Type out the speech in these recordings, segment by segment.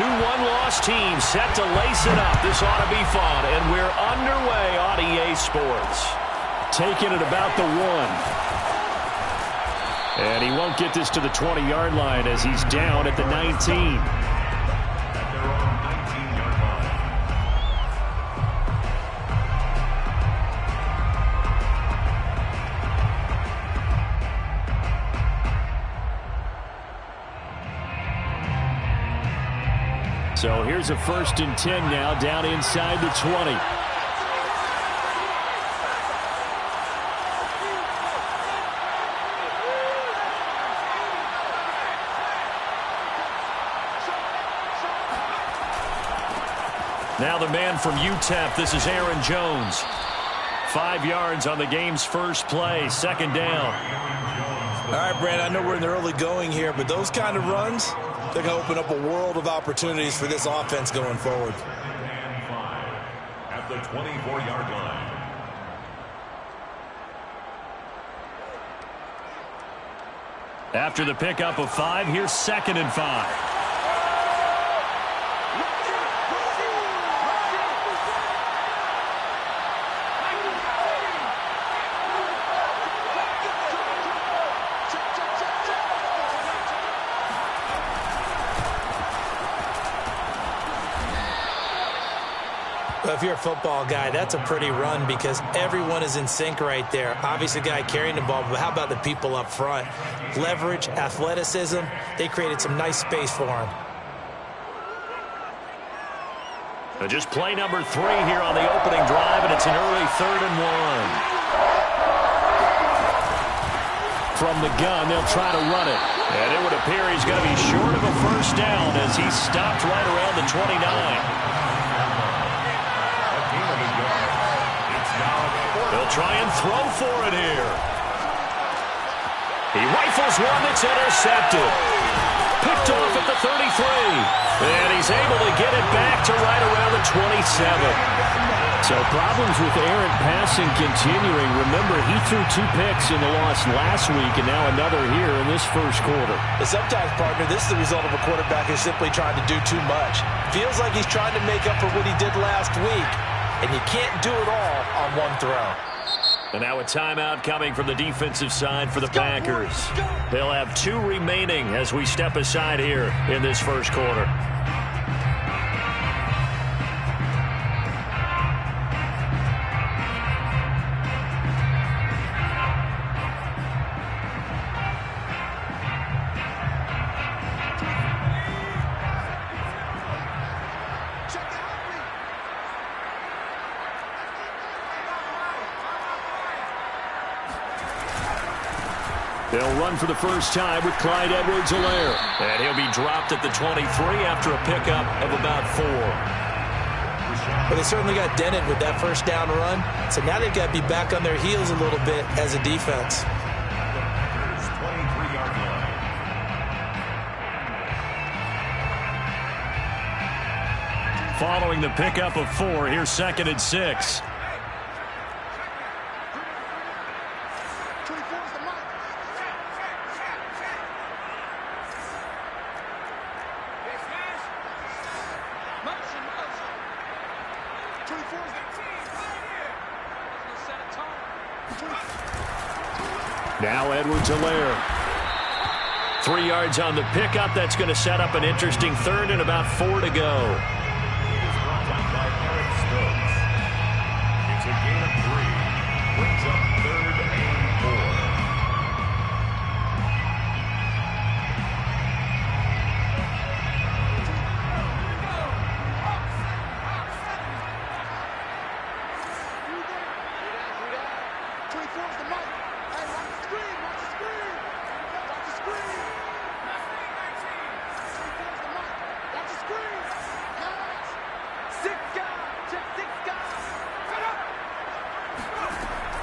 two one-loss teams set to lace it up. This ought to be fun, and we're underway on EA Sports. Taking it about the 1. And he won't get this to the 20-yard line as he's down at the 19. So here's a 1st and 10 now, down inside the 20. Now the man from UTEP, this is Aaron Jones. 5 yards on the game's first play, 2nd down. All right, Brandon, I know we're in the early going here, but those kind of runs, they're going to open up a world of opportunities for this offense going forward. At the 24-yard line. After the pickup of 5, here's 2nd and 5. If you're a football guy, that's a pretty run because everyone is in sync right there. Obviously, the guy carrying the ball, but how about the people up front? Leverage, athleticism, they created some nice space for him. So just play number 3 here on the opening drive, and it's an early 3rd and 1. From the gun, they'll try to run it. And it would appear he's going to be short of a 1st down as he's stopped right around the 29. They'll try and throw for it here. He rifles one that's intercepted. Picked off at the 33. And he's able to get it back to right around the 27. So problems with errant passing continuing. Remember, he threw 2 picks in the loss last week and now another here in this first quarter. But sometimes, partner, this is the result of a quarterback who's simply trying to do too much. Feels like he's trying to make up for what he did last week. And you can't do it all on one throw. And now a timeout coming from the defensive side for the Packers. They'll have 2 remaining as we step aside here in this first quarter. They'll run for the first time with Clyde Edwards-Helaire. And he'll be dropped at the 23 after a pickup of about 4. Well, they certainly got dented with that 1st down run. So now they've got to be back on their heels a little bit as a defense. 23-yard line. Following the pickup of 4, here's 2nd and 6. Now Edwards-Helaire. 3 yards on the pickup. That's going to set up an interesting 3rd and about 4 to go. It's a gain of 3. Brings up 3rd and 4.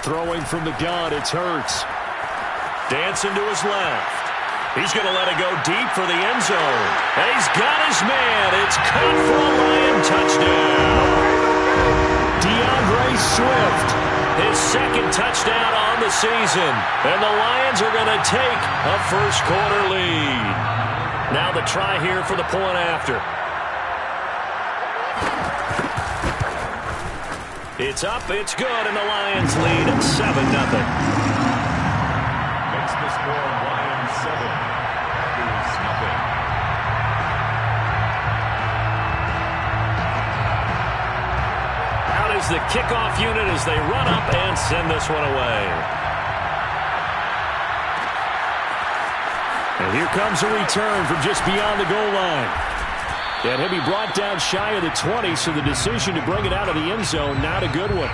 Throwing from the gun, it's Hurts. Dancing to his left. He's going to let it go deep for the end zone. And he's got his man. It's caught for a Lion touchdown. DeAndre Swift, his 2nd touchdown on the season. And the Lions are going to take a first quarter lead. Now the try here for the point after. It's up, it's good, and the Lions lead 7-0. Makes the score Lions 7, Packers nothing. Out is the kickoff unit as they run up and send this one away. And here comes a return from just beyond the goal line. And he'll be brought down shy of the 20, so the decision to bring it out of the end zone, not a good one.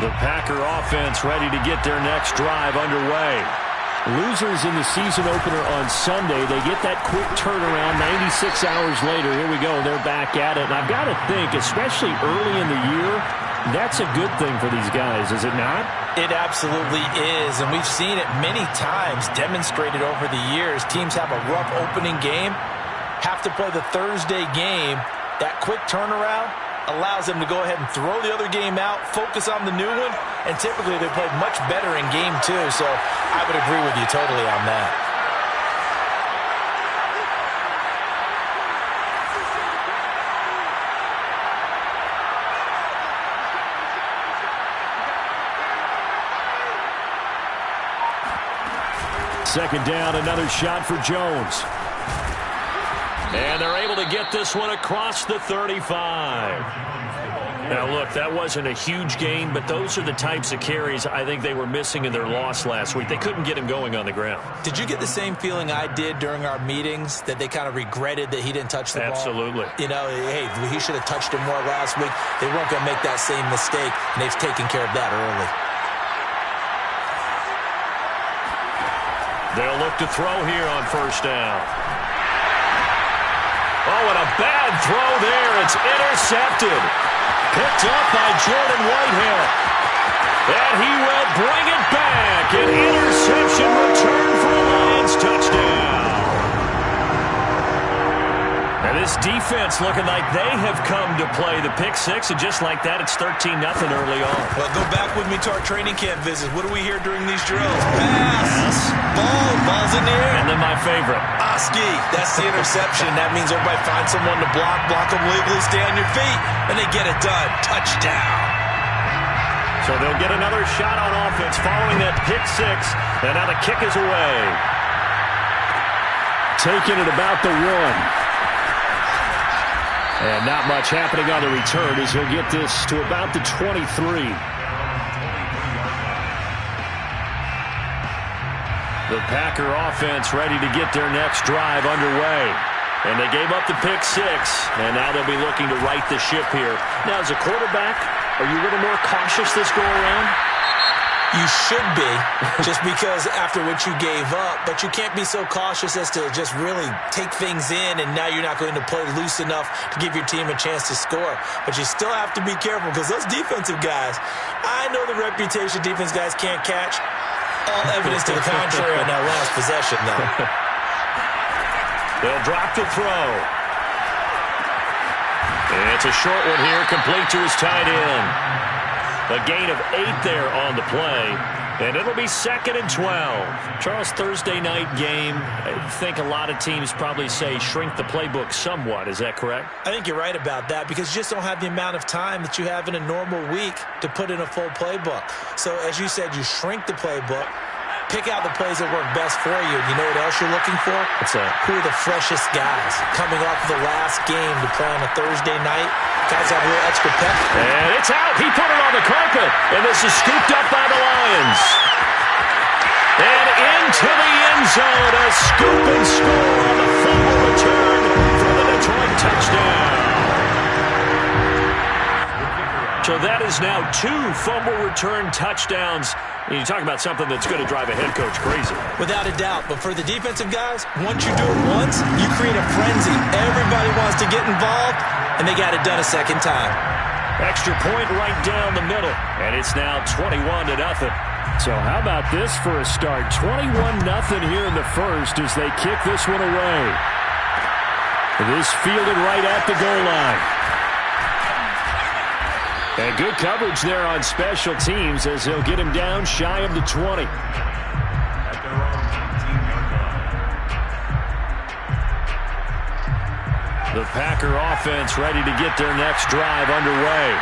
The Packer offense ready to get their next drive underway. Losers in the season opener on Sunday. They get that quick turnaround 96 hours later. Here we go. They're back at it. And I've got to think, especially early in the year, that's a good thing for these guys, is it not? It absolutely is, and we've seen it many times demonstrated over the years. Teams have a rough opening game, have to play the Thursday game. That quick turnaround allows them to go ahead and throw the other game out, focus on the new one, and typically they play much better in game two. So I would agree with you totally on that. Second down, another shot for Jones. And they're able to get this one across the 35. Now, look, that wasn't a huge gain, but those are the types of carries I think they were missing in their loss last week. They couldn't get him going on the ground. Did you get the same feeling I did during our meetings, that they kind of regretted that he didn't touch the ball? Absolutely. You know, hey, he should have touched him more last week. They weren't going to make that same mistake, and they've taken care of that early. They'll look to throw here on first down. Oh, and a bad throw there. It's intercepted. Picked up by Jordan Whitehead. And he will bring it back. An interception return for a Lions touchdown. And this defense looking like they have come to play the pick six, and just like that, it's 13-0 early on. Well, go back with me to our training camp visit. What do we hear during these drills? Pass. Ball's in the air. And then my favorite. Oski, that's the interception. That means everybody finds someone to block them legally, stay on your feet, and they get it done. Touchdown. So they'll get another shot on offense following that pick six, and now the kick is away. Taking it about the 1. And not much happening on the return as he'll get this to about the 23. The Packer offense ready to get their next drive underway. And they gave up the pick six, and now they'll be looking to right the ship here. Now, as a quarterback, are you a little more cautious this go around? You should be, just because after what you gave up, but you can't be so cautious as to just really take things in, and now you're not going to play loose enough to give your team a chance to score. But you still have to be careful, because those defensive guys, I know the reputation defense guys can't catch. All evidence to the contrary on that last possession, though. They'll drop to throw. And it's a short one here, complete to his tight end. A gain of 8 there on the play, and it'll be 2nd and 12. Charles, Thursday night game, I think a lot of teams probably say shrink the playbook somewhat. Is that correct? I think you're right about that, because you just don't have the amount of time that you have in a normal week to put in a full playbook. So, as you said, you shrink the playbook, pick out the plays that work best for you. You know what else you're looking for? What's that? Who are the freshest guys coming off the last game to play on a Thursday night? Guys have a little extra pep. And it's out. He put it on the carpet. And this is scooped up by the Lions. And into the end zone. A scoop and score on the fumble return for the Detroit touchdown. So that is now 2 fumble return touchdowns. And you talk about something that's going to drive a head coach crazy. Without a doubt. But for the defensive guys, once you do it once, you create a frenzy. Everybody wants to get involved, and they got it done a second time. Extra point right down the middle. And it's now 21-0. So how about this for a start? 21-0 here in the first as they kick this one away. This fielded right at the goal line. And good coverage there on special teams as he'll get him down shy of the 20. At their own 19-yard line. The Packer offense ready to get their next drive underway.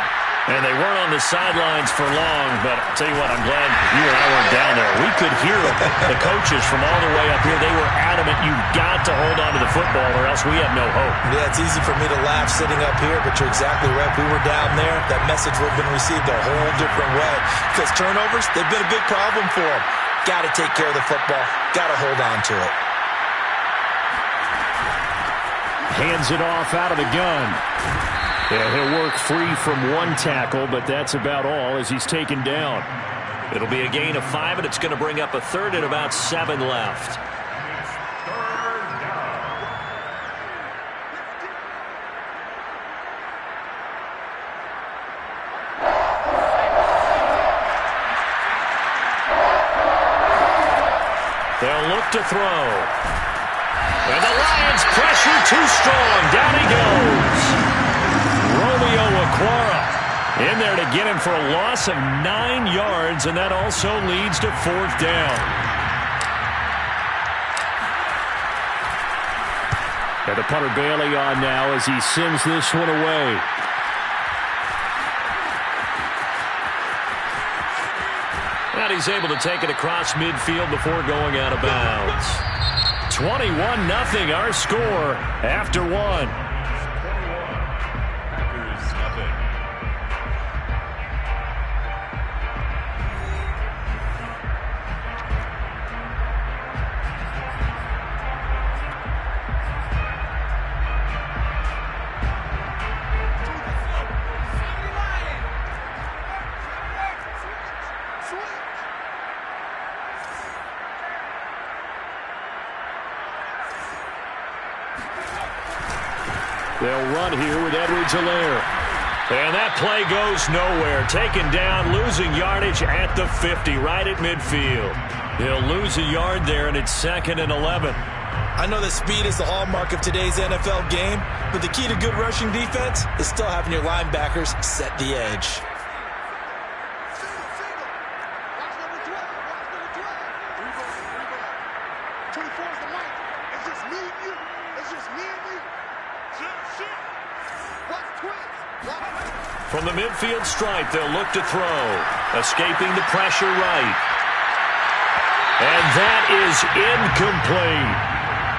And they weren't on the sidelines for long, but I'll tell you what, I'm glad you and I weren't down there. We could hear the coaches from all the way up here. They were adamant, you've got to hold on to the football or else we have no hope. Yeah, it's easy for me to laugh sitting up here, but you're exactly right. If we were down there, that message would have been received a whole different way. Because turnovers, they've been a big problem for them. Got to take care of the football. Got to hold on to it. Hands it off out of the gun. Yeah, he'll work free from one tackle, but that's about all as he's taken down. It'll be a gain of 5, and it's going to bring up a third and about 7 left. They'll look to throw. And the Lions pressure too strong. Down he goes. In there to get him for a loss of 9 yards, and that also leads to 4th down. And the punter Bailey on now as he sends this one away. And he's able to take it across midfield before going out of bounds. 21-0 our score after 1. They'll run here with Edwards-Helaire. And that play goes nowhere. Taken down, losing yardage at the 50, right at midfield. He'll lose a yard there, and it's 2nd and 11. I know that speed is the hallmark of today's NFL game, but the key to good rushing defense is still having your linebackers set the edge. From the midfield stripe, they'll look to throw. Escaping the pressure right. And that is incomplete.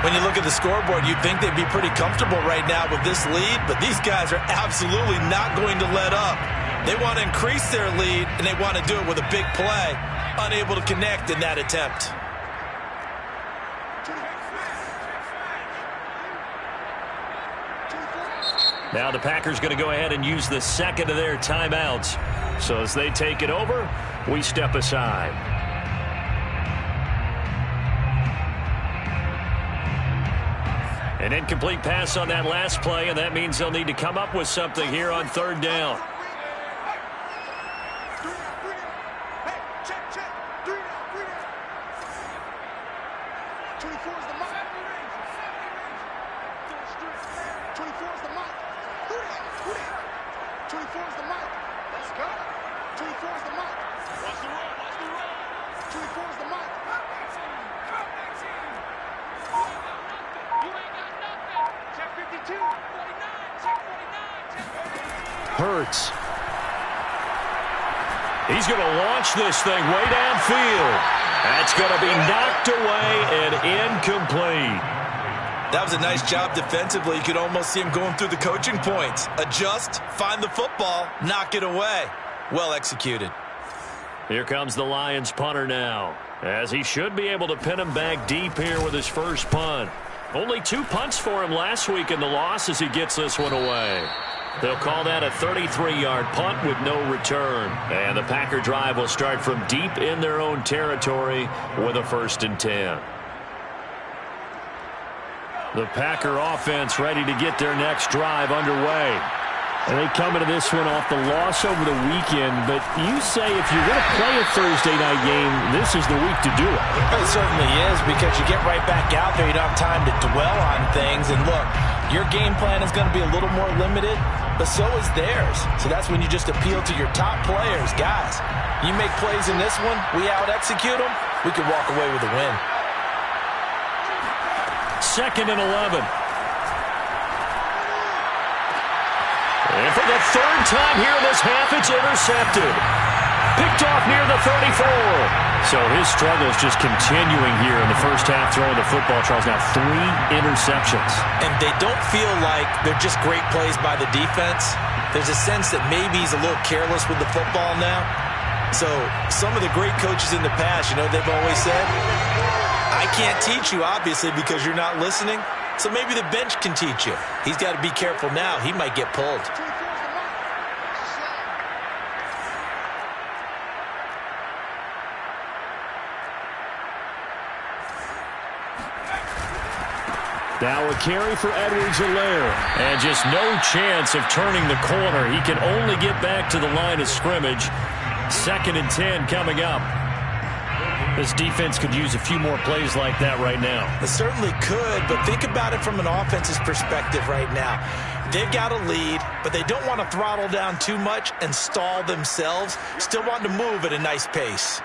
When you look at the scoreboard, you'd think they'd be pretty comfortable right now with this lead, but these guys are absolutely not going to let up. They want to increase their lead, and they want to do it with a big play. Unable to connect in that attempt. Now the Packers going to go ahead and use the second of their timeouts. So as they take it over, we step aside. An incomplete pass on that last play, and that means they'll need to come up with something here on 3rd down. Hurts. He's going to launch this thing way downfield. That's going to be knocked away and incomplete. That was a nice job defensively. You could almost see him going through the coaching points. Adjust, find the football, knock it away. Well executed. Here comes the Lions punter now, as he should be able to pin him back deep here with his first punt. Only 2 punts for him last week in the loss as he gets this one away. They'll call that a 33-yard punt with no return. And the Packer drive will start from deep in their own territory with a 1st and 10. The Packer offense ready to get their next drive underway. And they come into this one off the loss over the weekend, but you say if you're going to play a Thursday night game, this is the week to do it. It certainly is, because you get right back out there. You don't have time to dwell on things. And look, Your game plan is going to be a little more limited, but so is theirs. So that's when you just appeal to your top players. Guys, you make plays in this one, we out-execute them, we can walk away with a win. 2nd and 11. And for the 3rd time here in this half, it's intercepted. Picked off near the 34. So his struggles just continuing here in the first half throwing the football. Charles, now 3 interceptions. And they don't feel like they're just great plays by the defense. There's a sense that maybe he's a little careless with the football now. So some of the great coaches in the past, you know, they've always said, I can't teach you, obviously, because you're not listening. So maybe the bench can teach you. He's got to be careful now. He might get pulled. Now a carry for Edwards-Helaire. And just no chance of turning the corner. He can only get back to the line of scrimmage. 2nd and 10 coming up. This defense could use a few more plays like that right now. It certainly could, but think about it from an offense's perspective right now. They've got a lead, but they don't want to throttle down too much and stall themselves. Still want to move at a nice pace.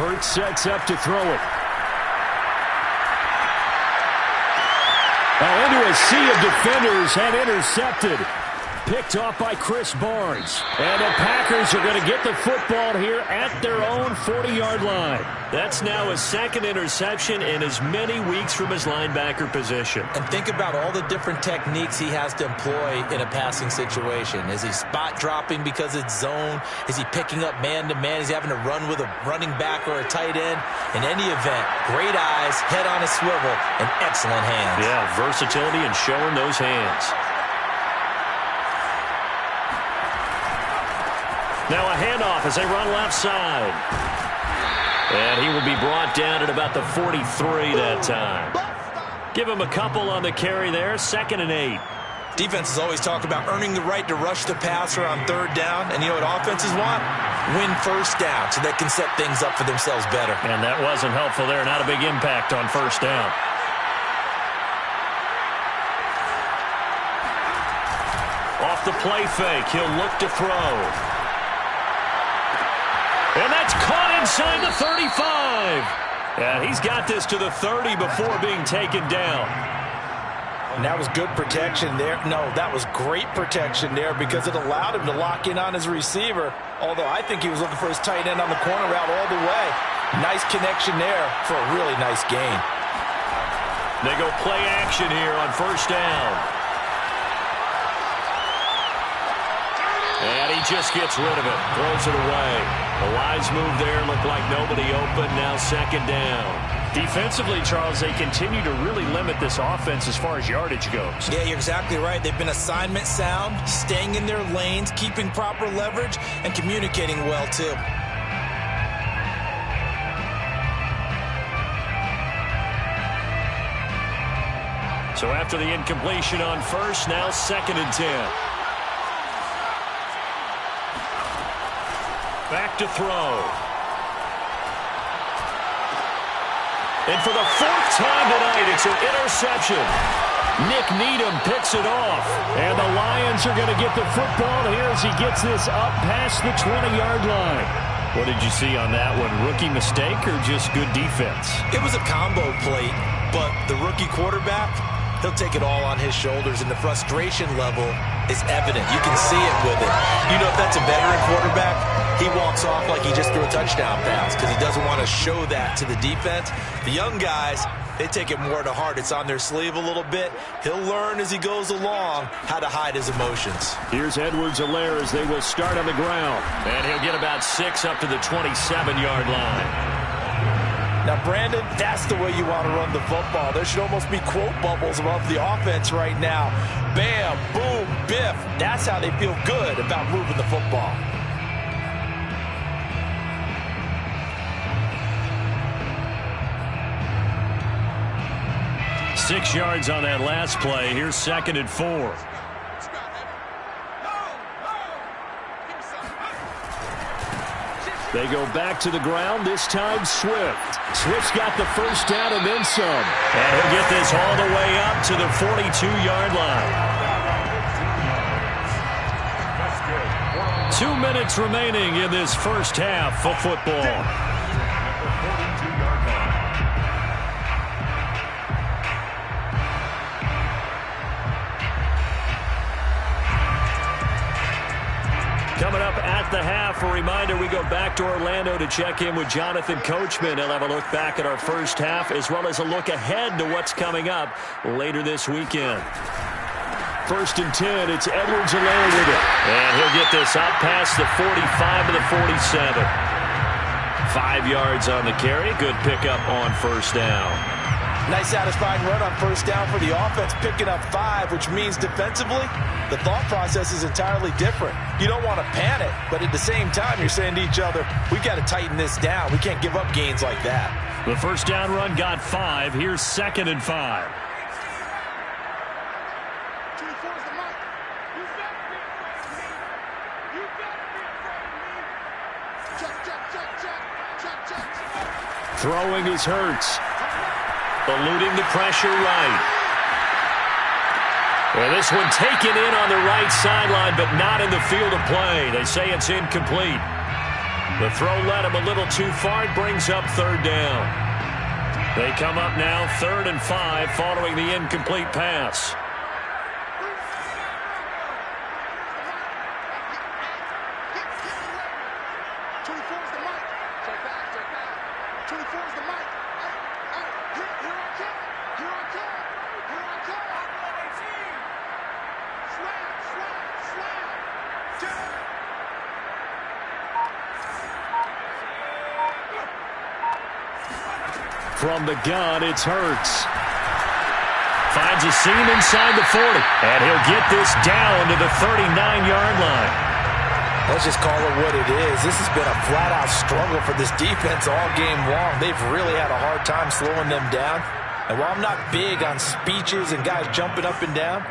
Hurts sets up to throw it. Now into a sea of defenders and intercepted. Picked off by Chris Barnes. And the Packers are going to get the football here at their own 40-yard line. That's now his 2nd interception in as many weeks from his linebacker position. And think about all the different techniques he has to employ in a passing situation. Is he spot dropping because it's zone? Is he picking up man-to-man? Is he having to run with a running back or a tight end? In any event, great eyes, head on a swivel, and excellent hands. Yeah, versatility and showing those hands. Now a handoff as they run left side. And he will be brought down at about the 43 that time. Give him a couple on the carry there. 2nd and 8. Defenses always talk about earning the right to rush the passer on 3rd down. And you know what offenses want? Win 1st down so they can set things up for themselves better. And that wasn't helpful there. Not a big impact on 1st down. Off the play fake. He'll look to throw. And that's caught inside the 35. And he's got this to the 30 before being taken down. And that was good protection there. No, that was great protection there because it allowed him to lock in on his receiver. Although I think he was looking for his tight end on the corner route all the way. Nice connection there for a really nice gain. They go play action here on 1st down. And he just gets rid of it. Throws it away. A wise move there. Looked like nobody open. Now 2nd down. Defensively, Charles, they continue to really limit this offense as far as yardage goes. Yeah, you're exactly right. They've been assignment sound, staying in their lanes, keeping proper leverage, and communicating well, too. So after the incompletion on 1st, now 2nd and 10. Back to throw. And for the 4th time tonight, it's an interception. Nick Needham picks it off. And the Lions are going to get the football here as he gets this up past the 20-yard line. What did you see on that one? Rookie mistake or just good defense? It was a combo plate, but the rookie quarterback, he'll take it all on his shoulders, and the frustration level is evident. You can see it with it. You know, if that's a veteran quarterback, he walks off like he just threw a touchdown pass because he doesn't want to show that to the defense. The young guys, they take it more to heart. It's on their sleeve a little bit. He'll learn as he goes along how to hide his emotions. Here's Edwards-Helaire as they will start on the ground. And he'll get about 6 up to the 27-yard line. Now, Brandon, that's the way you want to run the football. There should almost be quote bubbles above the offense right now. Bam, boom, biff. That's how they feel good about moving the football. Six yards on that last play. Here's 2nd and 4. They go back to the ground, this time Swift. Swift's got the first down and then some. And he'll get this all the way up to the 42-yard line. 2 minutes remaining in this first half of football. Coming up at the half, a reminder, we go back to Orlando to check in with Jonathan Coachman. He'll have a look back at our first half as well as a look ahead to what's coming up later this weekend. 1st and 10, it's Edwards-Helaire with it. And he'll get this up past the 45 to the 47. 5 yards on the carry. Good pickup on first down. Nice satisfying run on first down for the offense, picking up 5, which means defensively, the thought process is entirely different. You don't want to panic, but at the same time, you're saying to each other, we've got to tighten this down. We can't give up gains like that. The first down run got 5. Here's 2nd and 5. Throwing is Hurts. Eluding the pressure right. And this one taken in on the right sideline, but not in the field of play. They say it's incomplete. The throw led him a little too far. It brings up 3rd down. They come up now 3rd and 5 following the incomplete pass. From the gun, it's Hurts. Finds a seam inside the 40. And he'll get this down to the 39-yard line. Let's just call it what it is. This has been a flat-out struggle for this defense all game long. They've really had a hard time slowing them down. And while I'm not big on speeches and guys jumping up and down,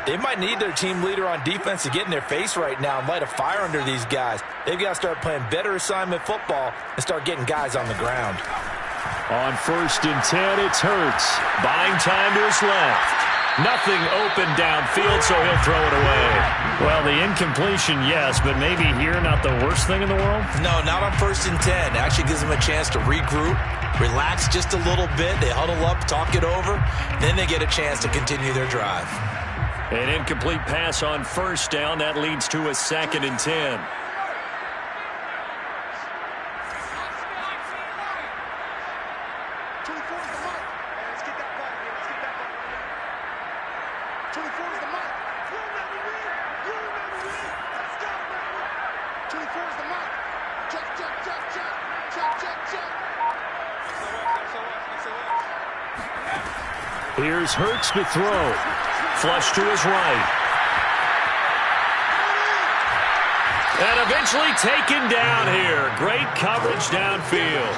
they might need their team leader on defense to get in their face right now and light a fire under these guys. They've got to start playing better assignment football and start getting guys on the ground. On 1st and 10, it's Hurts. Buying time to his left. Nothing open downfield, so he'll throw it away. Well, the incompletion, yes, but maybe here not the worst thing in the world? No, not on 1st and 10. It actually gives them a chance to regroup, relax just a little bit. They huddle up, talk it over. Then they get a chance to continue their drive. An incomplete pass on first down. That leads to a 2nd and 10. Here's Hurts to throw. Flush to his right. And eventually taken down here. Great coverage downfield.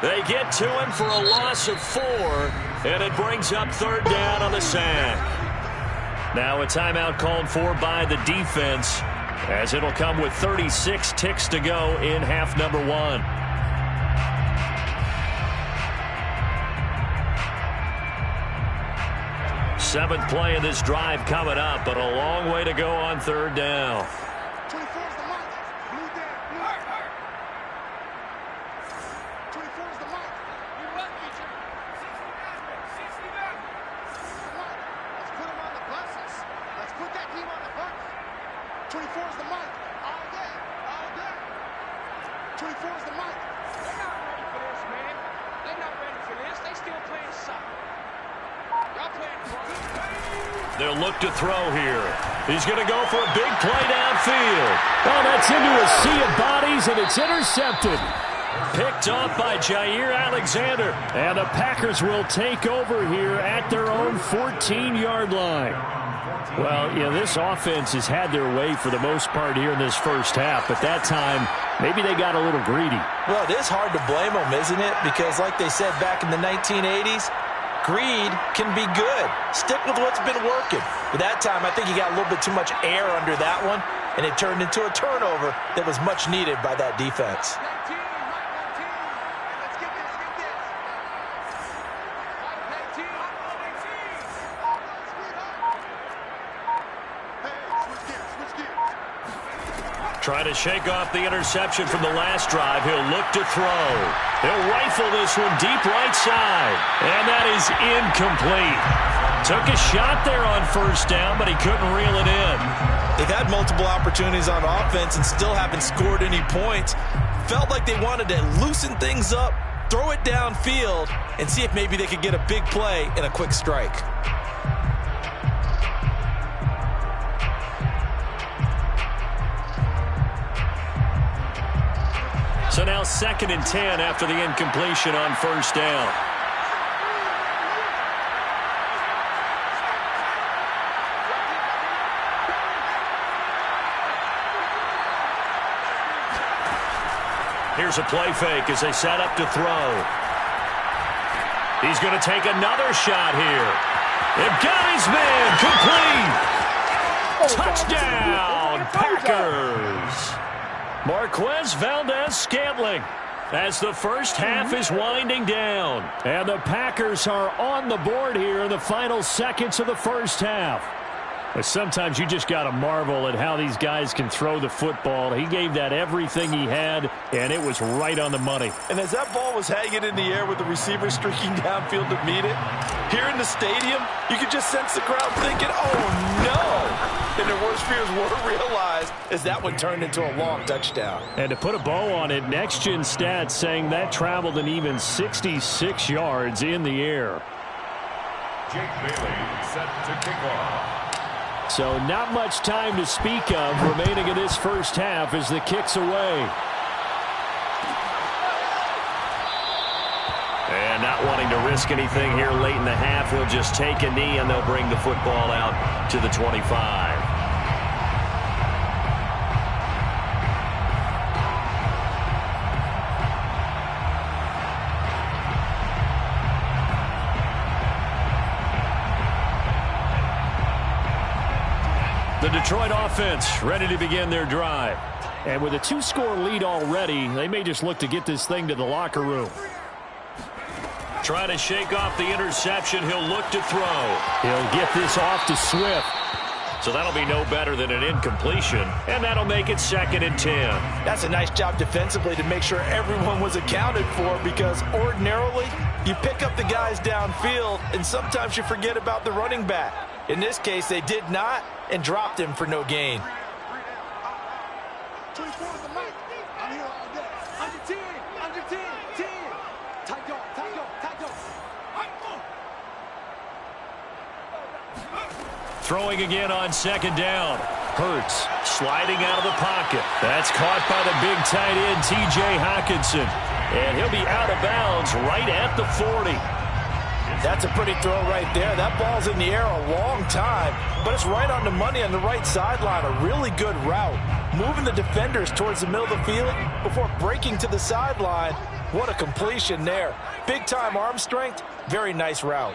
They get to him for a loss of 4, and it brings up 3rd down on the sack. Now a timeout called for by the defense, as it'll come with 36 ticks to go in half number 1. Seventh play of this drive coming up, but a long way to go on 3rd down. They'll look to throw here. He's going to go for a big play downfield. Oh, that's into a sea of bodies, and it's intercepted. Picked off by Jair Alexander. And the Packers will take over here at their own 14-yard line. Well, you know, this offense has had their way for the most part here in this first half, but that time, maybe they got a little greedy. Well, it is hard to blame them, isn't it? Because like they said back in the 1980s, greed can be good. Stick with what's been working. But that time, I think you got a little bit too much air under that one, and it turned into a turnover that was much needed by that defense. Trying to shake off the interception from the last drive. He'll look to throw. He'll rifle this one deep right side. And that is incomplete. Took a shot there on first down, but he couldn't reel it in. They've had multiple opportunities on offense and still haven't scored any points. Felt like they wanted to loosen things up, throw it downfield, and see if maybe they could get a big play and a quick strike. So now 2nd and 10 after the incompletion on first down. Here's a play fake as they set up to throw. He's going to take another shot here. They've got his man complete. Touchdown, Packers. Marquez Valdez-Scantling as the first half is winding down. And the Packers are on the board here in the final seconds of the first half. But sometimes you just got to marvel at how these guys can throw the football. He gave that everything he had, and it was right on the money. And as that ball was hanging in the air with the receiver streaking downfield to meet it, here in the stadium, you could just sense the crowd thinking, oh, no. And their worst fears were realized as that one turned into a long touchdown. And to put a bow on it, Next Gen Stats saying that traveled an even 66 yards in the air. Jake Bailey set to kick off. So not much time to speak of remaining in this first half as the kick's away. And not wanting to risk anything here late in the half, he'll just take a knee and they'll bring the football out to the 25. The Detroit offense ready to begin their drive. And with a 2-score lead already, they may just look to get this thing to the locker room. Trying to shake off the interception. He'll look to throw. He'll get this off to Swift. So that'll be no better than an incompletion. And that'll make it 2nd and 10. That's a nice job defensively to make sure everyone was accounted for, because ordinarily you pick up the guys downfield and sometimes you forget about the running back. In this case, they did not and dropped him for no gain. Throwing again on 2nd down. Hurts sliding out of the pocket. That's caught by the big tight end, T.J. Hockenson. And he'll be out of bounds right at the 40. That's a pretty throw right there. That ball's in the air a long time, but it's right on the money on the right sideline. A really good route. Moving the defenders towards the middle of the field before breaking to the sideline. What a completion there. Big-time arm strength. Very nice route.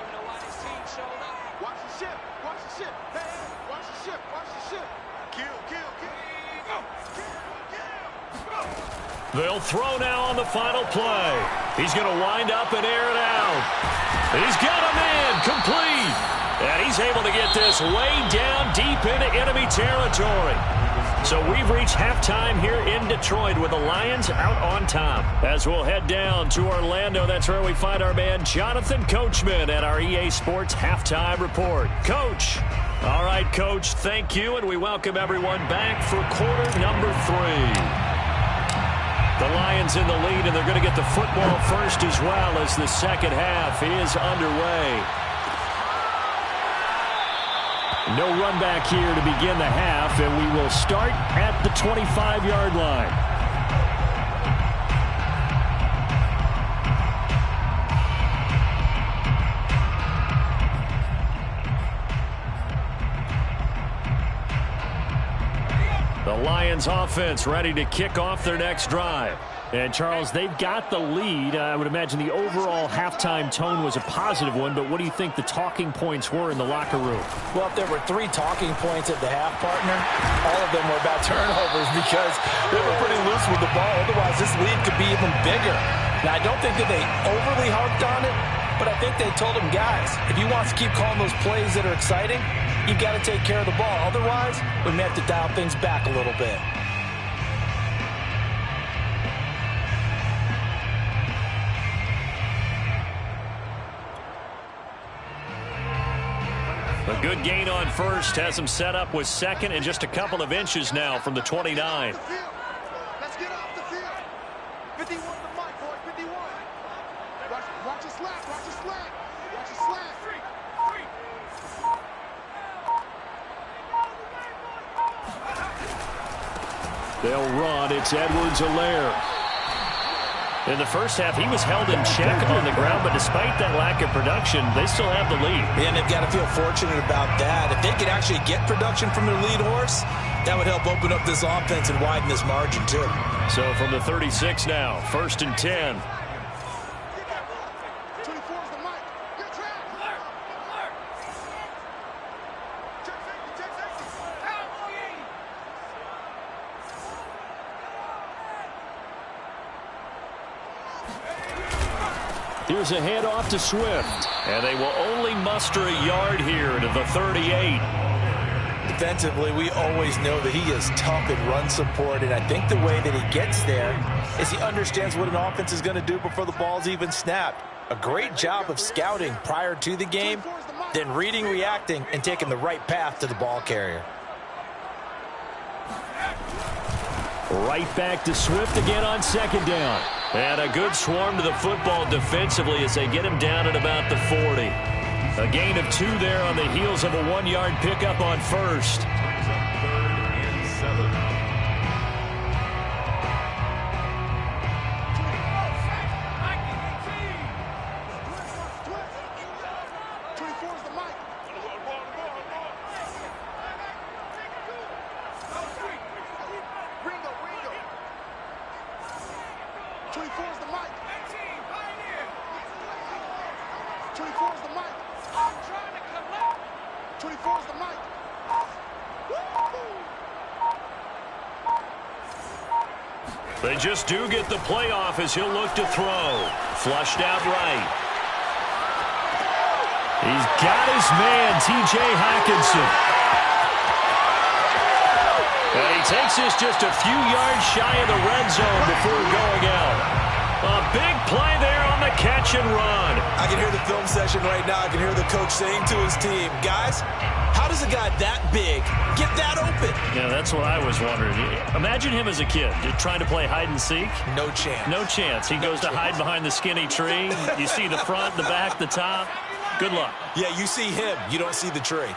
They'll throw now on the final play. He's going to wind up and air it out. He's got a man complete. And he's able to get this way down deep into enemy territory. So we've reached halftime here in Detroit with the Lions out on top. As we'll head down to Orlando, that's where we find our man Jonathan Coachman at our EA Sports Halftime Report. Coach. All right, Coach, thank you, and we welcome everyone back for quarter number 3. The Lions in the lead, and they're going to get the football first as well as the second half is underway. No run back here to begin the half, and we will start at the 25-yard line. The Lions offense ready to kick off their next drive. And, Charles, they've got the lead. I would imagine the overall halftime tone was a positive one, but what do you think the talking points were in the locker room? Well, if there were 3 talking points at the half, partner, all of them were about turnovers because they were pretty loose with the ball. Otherwise, this lead could be even bigger. Now, I don't think that they overly harped on it, but I think they told them, guys, if you want to keep calling those plays that are exciting, you've got to take care of the ball. Otherwise, we may have to dial things back a little bit. A good gain on first has him set up with second and just a couple of inches now from the 29. Let's get off the field. 51 to Mike, boy. 51. Watch your slap. Watch your slap. Watch your slap. They'll run. It's Edwards-Helaire. In the first half, he was held in check on the ground, but despite that lack of production, they still have the lead. And they've got to feel fortunate about that. If they could actually get production from their lead horse, that would help open up this offense and widen this margin, too. So from the 36 now, 1st and 10. 24's the Mike. Good track. Check safety. Here's a handoff to Swift. And they will only muster a yard here to the 38. Defensively, we always know that he is tough in run support, and I think the way that he gets there is he understands what an offense is going to do before the ball's even snapped. A great job of scouting prior to the game, then reading, reacting, and taking the right path to the ball carrier. Right back to Swift again on 2nd down. And a good swarm to the football defensively as they get him down at about the 40. A gain of 2 there on the heels of a 1-yard pickup on first. 3rd and 7. They just do get the playoff as he'll look to throw. Flushed out right. He's got his man, T.J. Hockenson. And he takes this just a few yards shy of the red zone before going out. A big play there on the catch and run. I can hear the film session right now. I can hear the coach saying to his team, guys, how does a guy that big get that open? Yeah, that's what I was wondering. Imagine him as a kid trying to play hide and seek. No chance. No chance. He goes to hide behind the skinny tree. You see the front, the back, the top. Good luck. Yeah, you see him. You don't see the tree.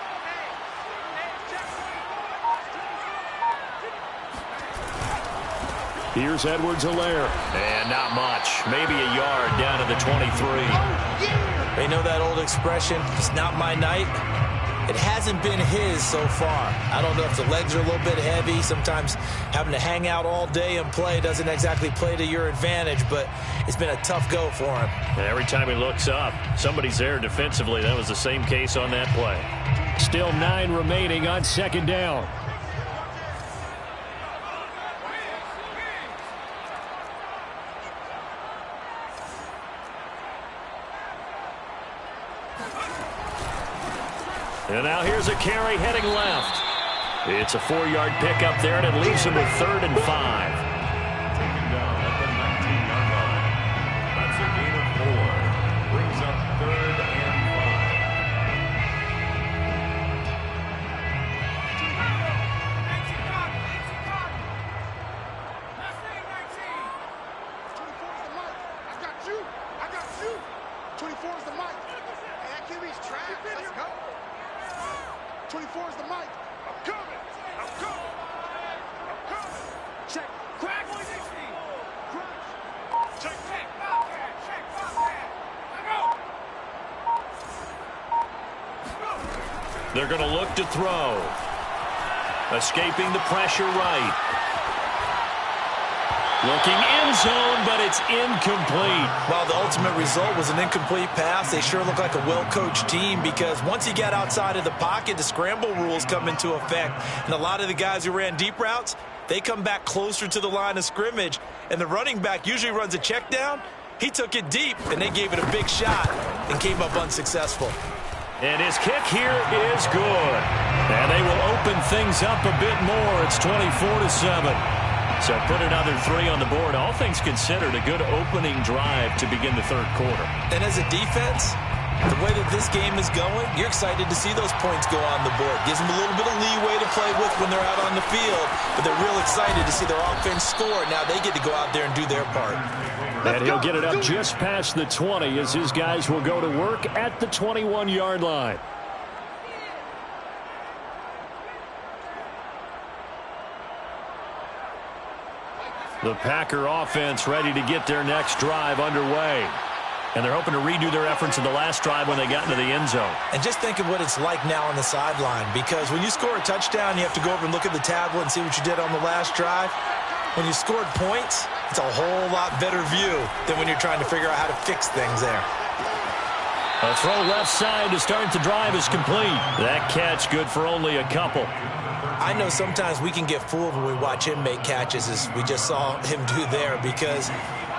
Here's Edwards-Helaire. And not much. Maybe a yard down to the 23. They know that old expression, it's not my night. It hasn't been his so far. I don't know if the legs are a little bit heavy. Sometimes having to hang out all day and play doesn't exactly play to your advantage, but it's been a tough go for him. And every time he looks up, somebody's there defensively. That was the same case on that play. Still 9 remaining on 2nd down. And now here's a carry heading left. It's a 4-yard pickup there, and it leaves him with 3rd and 5. Taken down at the 19-yard line. That's a gain of 4. Brings up 3rd and 24's the mic. And QB's trapped. Let's go. 24's the mic. I'm coming. I'm coming. I'm coming. Check. Crack. Crunch. Check. Check. Bobcat. Check. Bobcat. Let go. They're going to look to throw. Escaping the pressure right. Looking in the zone, but it's incomplete. Well, the ultimate result was an incomplete pass. They sure look like a well-coached team because once he got outside of the pocket, the scramble rules come into effect. And a lot of the guys who ran deep routes, they come back closer to the line of scrimmage. And the running back usually runs a check down. He took it deep, and they gave it a big shot and came up unsuccessful. And his kick here is good. And they will open things up a bit more. It's 24-7. So put another 3 on the board. All things considered, a good opening drive to begin the third quarter. And as a defense, the way that this game is going, you're excited to see those points go on the board. Gives them a little bit of leeway to play with when they're out on the field. But they're real excited to see their offense score. Now they get to go out there and do their part. And he'll get it up just past the 20 as his guys will go to work at the 21-yard line. The Packer offense ready to get their next drive underway. And they're hoping to redo their efforts in the last drive when they got into the end zone. And just think of what it's like now on the sideline, because when you score a touchdown, you have to go over and look at the tablet and see what you did on the last drive. When you scored points, it's a whole lot better view than when you're trying to figure out how to fix things there. A throw left side to start the drive is complete. That catch good for only a couple. I know sometimes we can get fooled when we watch him make catches, as we just saw him do there, because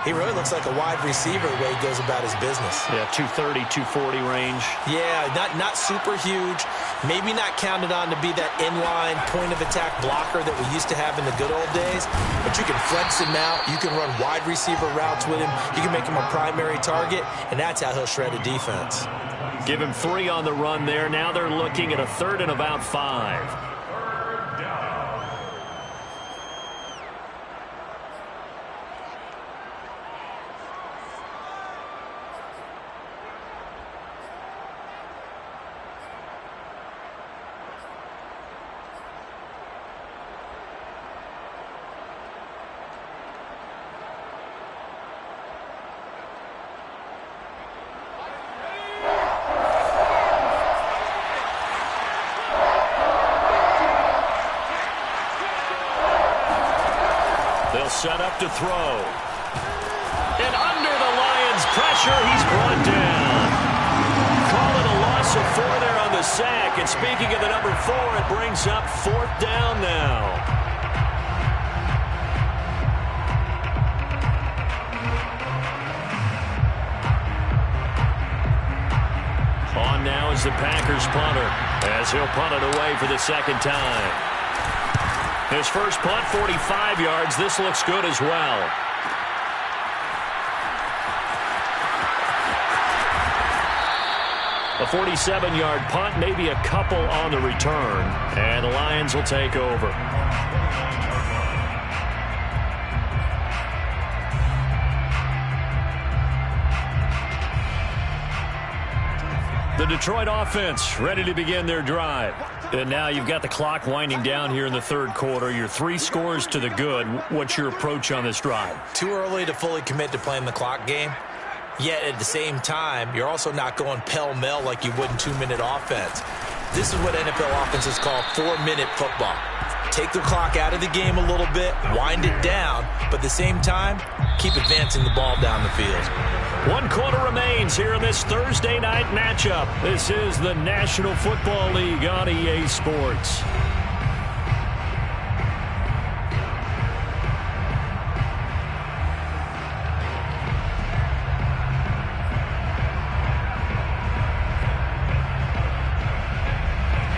he really looks like a wide receiver the way he goes about his business. Yeah, 230, 240 range. Yeah, not super huge. Maybe not counted on to be that inline point-of-attack blocker that we used to have in the good old days. But you can flex him out. You can run wide receiver routes with him. You can make him a primary target, and that's how he'll shred a defense. Give him 3 on the run there. Now they're looking at a 3rd and about 5. Set up to throw. And under the Lions' pressure, he's brought down. Call it a loss of 4 there on the sack. And speaking of the number 4, it brings up 4th down now. On now is the Packers punter, as he'll punt it away for the 2nd time. His first punt, 45 yards. This looks good as well. A 47-yard punt, maybe a couple on the return. And the Lions will take over. The Detroit offense ready to begin their drive. And now you've got the clock winding down here in the third quarter. You're 3 scores to the good. What's your approach on this drive? Too early to fully commit to playing the clock game. Yet at the same time, you're also not going pell-mell like you would in 2-minute offense. This is what NFL offenses call 4-minute football. Take the clock out of the game a little bit, wind it down, but at the same time, keep advancing the ball down the field. 1 quarter remains here in this Thursday night matchup. This is the National Football League on EA Sports.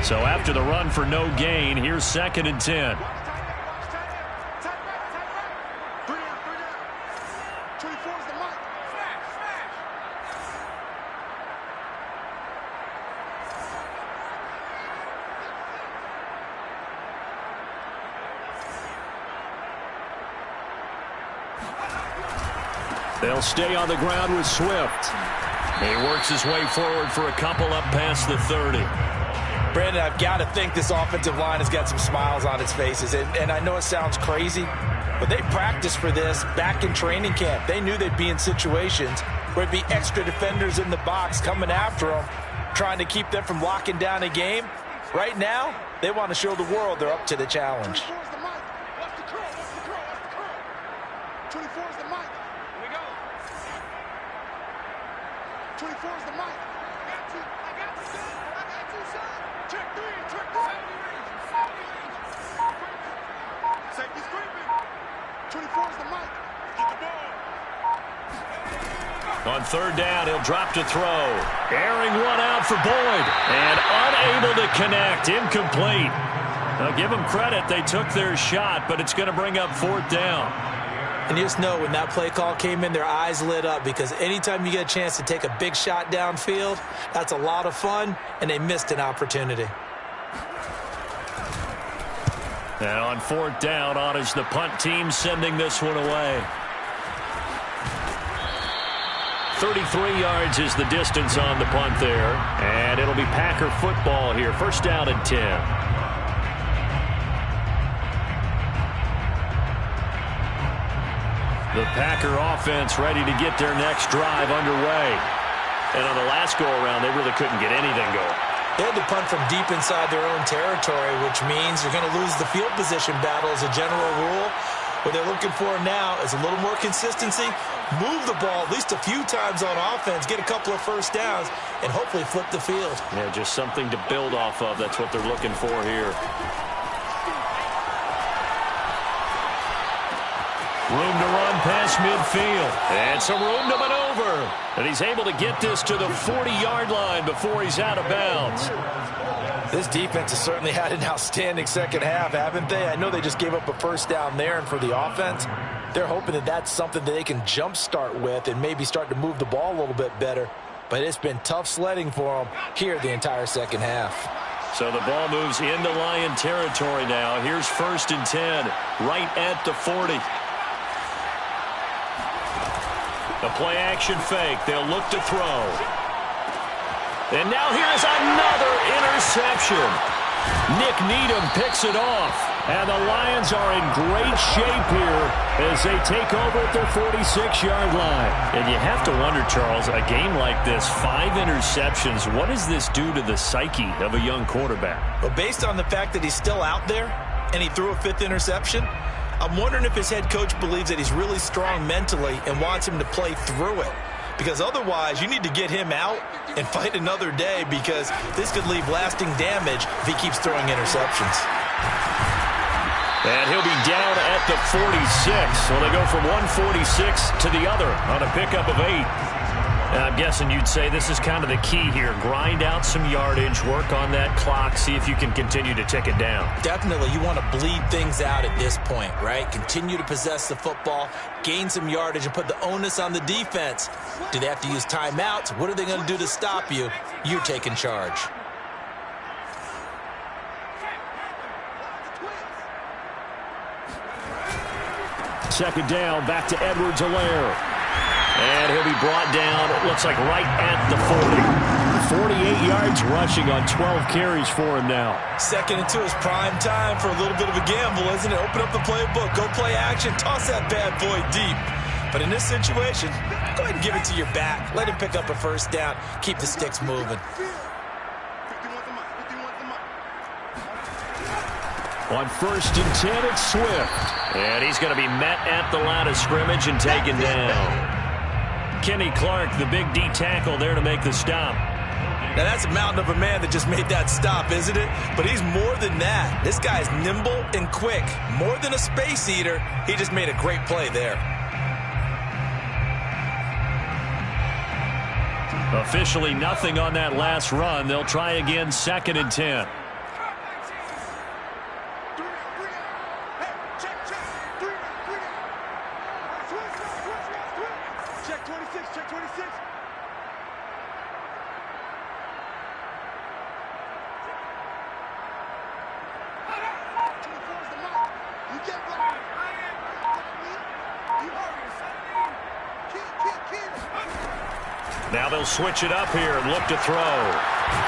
So after the run for no gain, here's 2nd and 10. They'll stay on the ground with Swift. He works his way forward for a couple up past the 30. Brandon, I've got to think this offensive line has got some smiles on its faces. And I know it sounds crazy, but they practiced for this back in training camp. They knew they'd be in situations where it'd be extra defenders in the box coming after them, trying to keep them from locking down a game. Right now, they want to show the world they're up to the challenge. 24 is the mic. Here we go. 24 is the mic. I got you. I got you, son. I got you, son. Check three. Check three. Safety's creeping. 24 is the mic. Get the ball. On third down, he'll drop to throw. Airing one out for Boyd. And unable to connect. Incomplete. Now, give them credit. They took their shot, but it's going to bring up fourth down. And you just know when that play call came in, their eyes lit up, because anytime you get a chance to take a big shot downfield, that's a lot of fun, and they missed an opportunity. And on fourth down, on is the punt team sending this one away. 33 yards is the distance on the punt there. And it'll be Packer football here. First down and 10. The Packer offense ready to get their next drive underway. And on the last go-around, they really couldn't get anything going. They had to punt from deep inside their own territory, which means you're going to lose the field position battle as a general rule. What they're looking for now is a little more consistency, move the ball at least a few times on offense, get a couple of first downs, and hopefully flip the field. Yeah, just something to build off of. That's what they're looking for here. Room to run past midfield. And some room to maneuver. And he's able to get this to the 40-yard line before he's out of bounds. This defense has certainly had an outstanding second half, haven't they? I know they just gave up a first down there, and for the offense, they're hoping that that's something that they can jumpstart with and maybe start to move the ball a little bit better. But it's been tough sledding for them here the entire second half. So the ball moves into Lion territory now. Here's first and 10, right at the 40. A play-action fake. They'll look to throw. And now here's another interception. Nick Needham picks it off. And the Lions are in great shape here as they take over at their 46-yard line. And you have to wonder, Charles, a game like this, 5 interceptions, what does this do to the psyche of a young quarterback? Well, based on the fact that he's still out there and he threw a 5th interception, I'm wondering if his head coach believes that he's really strong mentally and wants him to play through it. Because otherwise, you need to get him out and fight another day, because this could leave lasting damage if he keeps throwing interceptions. And he'll be down at the 46. So they go from 146 to the other on a pickup of 8. And I'm guessing you'd say this is kind of the key here. Grind out some yardage, work on that clock, see if you can continue to tick it down. Definitely, you want to bleed things out at this point, right? Continue to possess the football, gain some yardage, and put the onus on the defense. Do they have to use timeouts? What are they going to do to stop you? You're taking charge. Second down, back to Edwards-Helaire. And he'll be brought down, it looks like right at the 40. 48 yards rushing on 12 carries for him now. Second and 2 is prime time for a little bit of a gamble, isn't it? Open up the playbook, go play action, toss that bad boy deep. But in this situation, go ahead and give it to your back. Let him pick up a first down. Keep the sticks moving. On first and 10, it's Swift. And he's going to be met at the line of scrimmage and taken down. Kenny Clark, the big D tackle there to make the stop. Now that's a mountain of a man that just made that stop, isn't it? But he's more than that. This guy's nimble and quick. More than a space eater, he just made a great play there. Officially nothing on that last run. They'll try again, second and 10. Now they'll switch it up here and look to throw.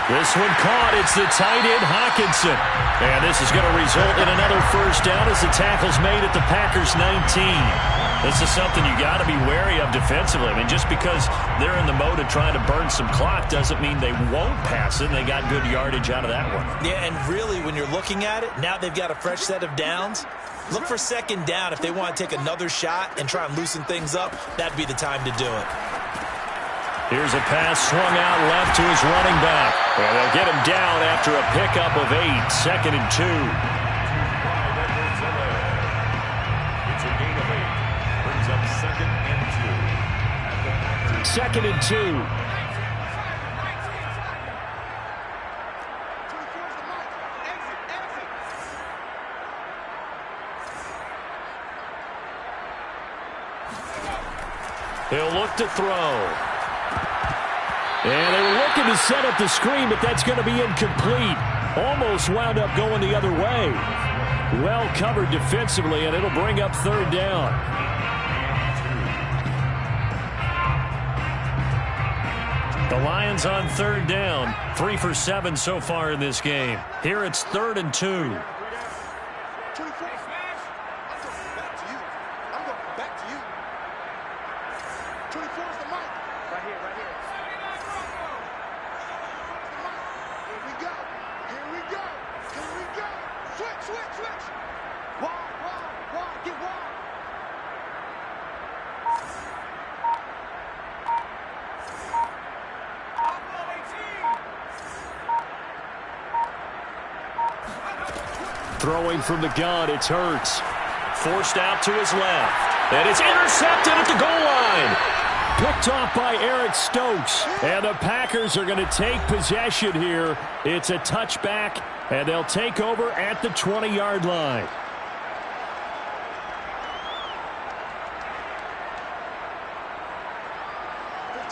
This one caught. It's the tight end, Hawkinson. And this is going to result in another first down as the tackle's made at the Packers' 19. This is something you got to be wary of defensively. I mean, just because they're in the mode of trying to burn some clock doesn't mean they won't pass it. They got good yardage out of that one. Yeah, and really, when you're looking at it, now they've got a fresh set of downs. Look for second down. If they want to take another shot and try and loosen things up, that'd be the time to do it. Here's a pass swung out left to his running back. And they'll get him down after a pickup of 8, 2nd and 2. It's a gain of 8. Brings up 2nd and 2. 2nd and 2. He'll look to throw. And they were looking to set up the screen, but that's going to be incomplete. Almost wound up going the other way. Well covered defensively, and it'll bring up 3rd down. The Lions on 3rd down. 3 for 7 so far in this game. Here it's 3rd and 2. Throwing from the gun, it's Hurts. Forced out to his left. And it's intercepted at the goal line. Picked off by Eric Stokes. And the Packers are going to take possession here. It's a touchback, and they'll take over at the 20-yard line.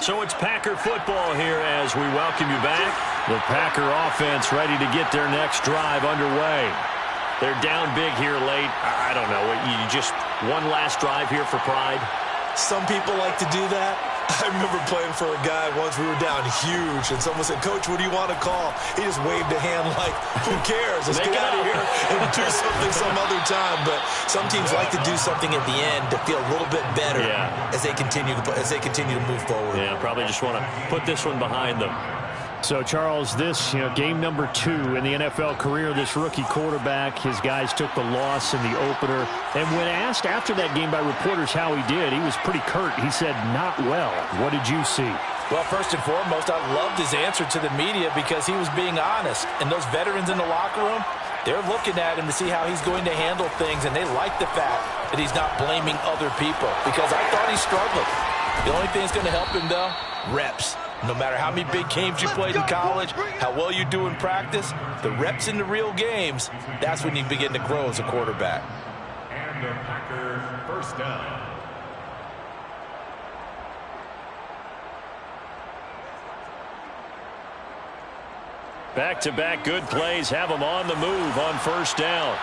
So it's Packer football here as we welcome you back. The Packer offense ready to get their next drive underway. They're down big here late. I don't know. You just one last drive here for pride? Some people like to do that. I remember playing for a guy once. We were down huge, and someone said, "Coach, what do you want to call?" He just waved a hand like, "Who cares? Let's get out of here and do something some other time." But some teams like to do something at the end to feel a little bit better as they continue to move forward. Yeah, probably just want to put this one behind them. So, Charles, this, game number 2 in the NFL career, this rookie quarterback, his guys took the loss in the opener. And when asked after that game by reporters how he did, he was pretty curt. He said, "Not well." What did you see? Well, first and foremost, I loved his answer to the media because he was being honest. And those veterans in the locker room, they're looking at him to see how he's going to handle things, and they like the fact that he's not blaming other people because I thought he struggled. The only thing that's going to help him, though, reps. No matter how many big games you played in college, how well you do in practice, the reps in the real games, that's when you begin to grow as a quarterback. And the Packers first down. Back-to-back good plays have them on the move on first down.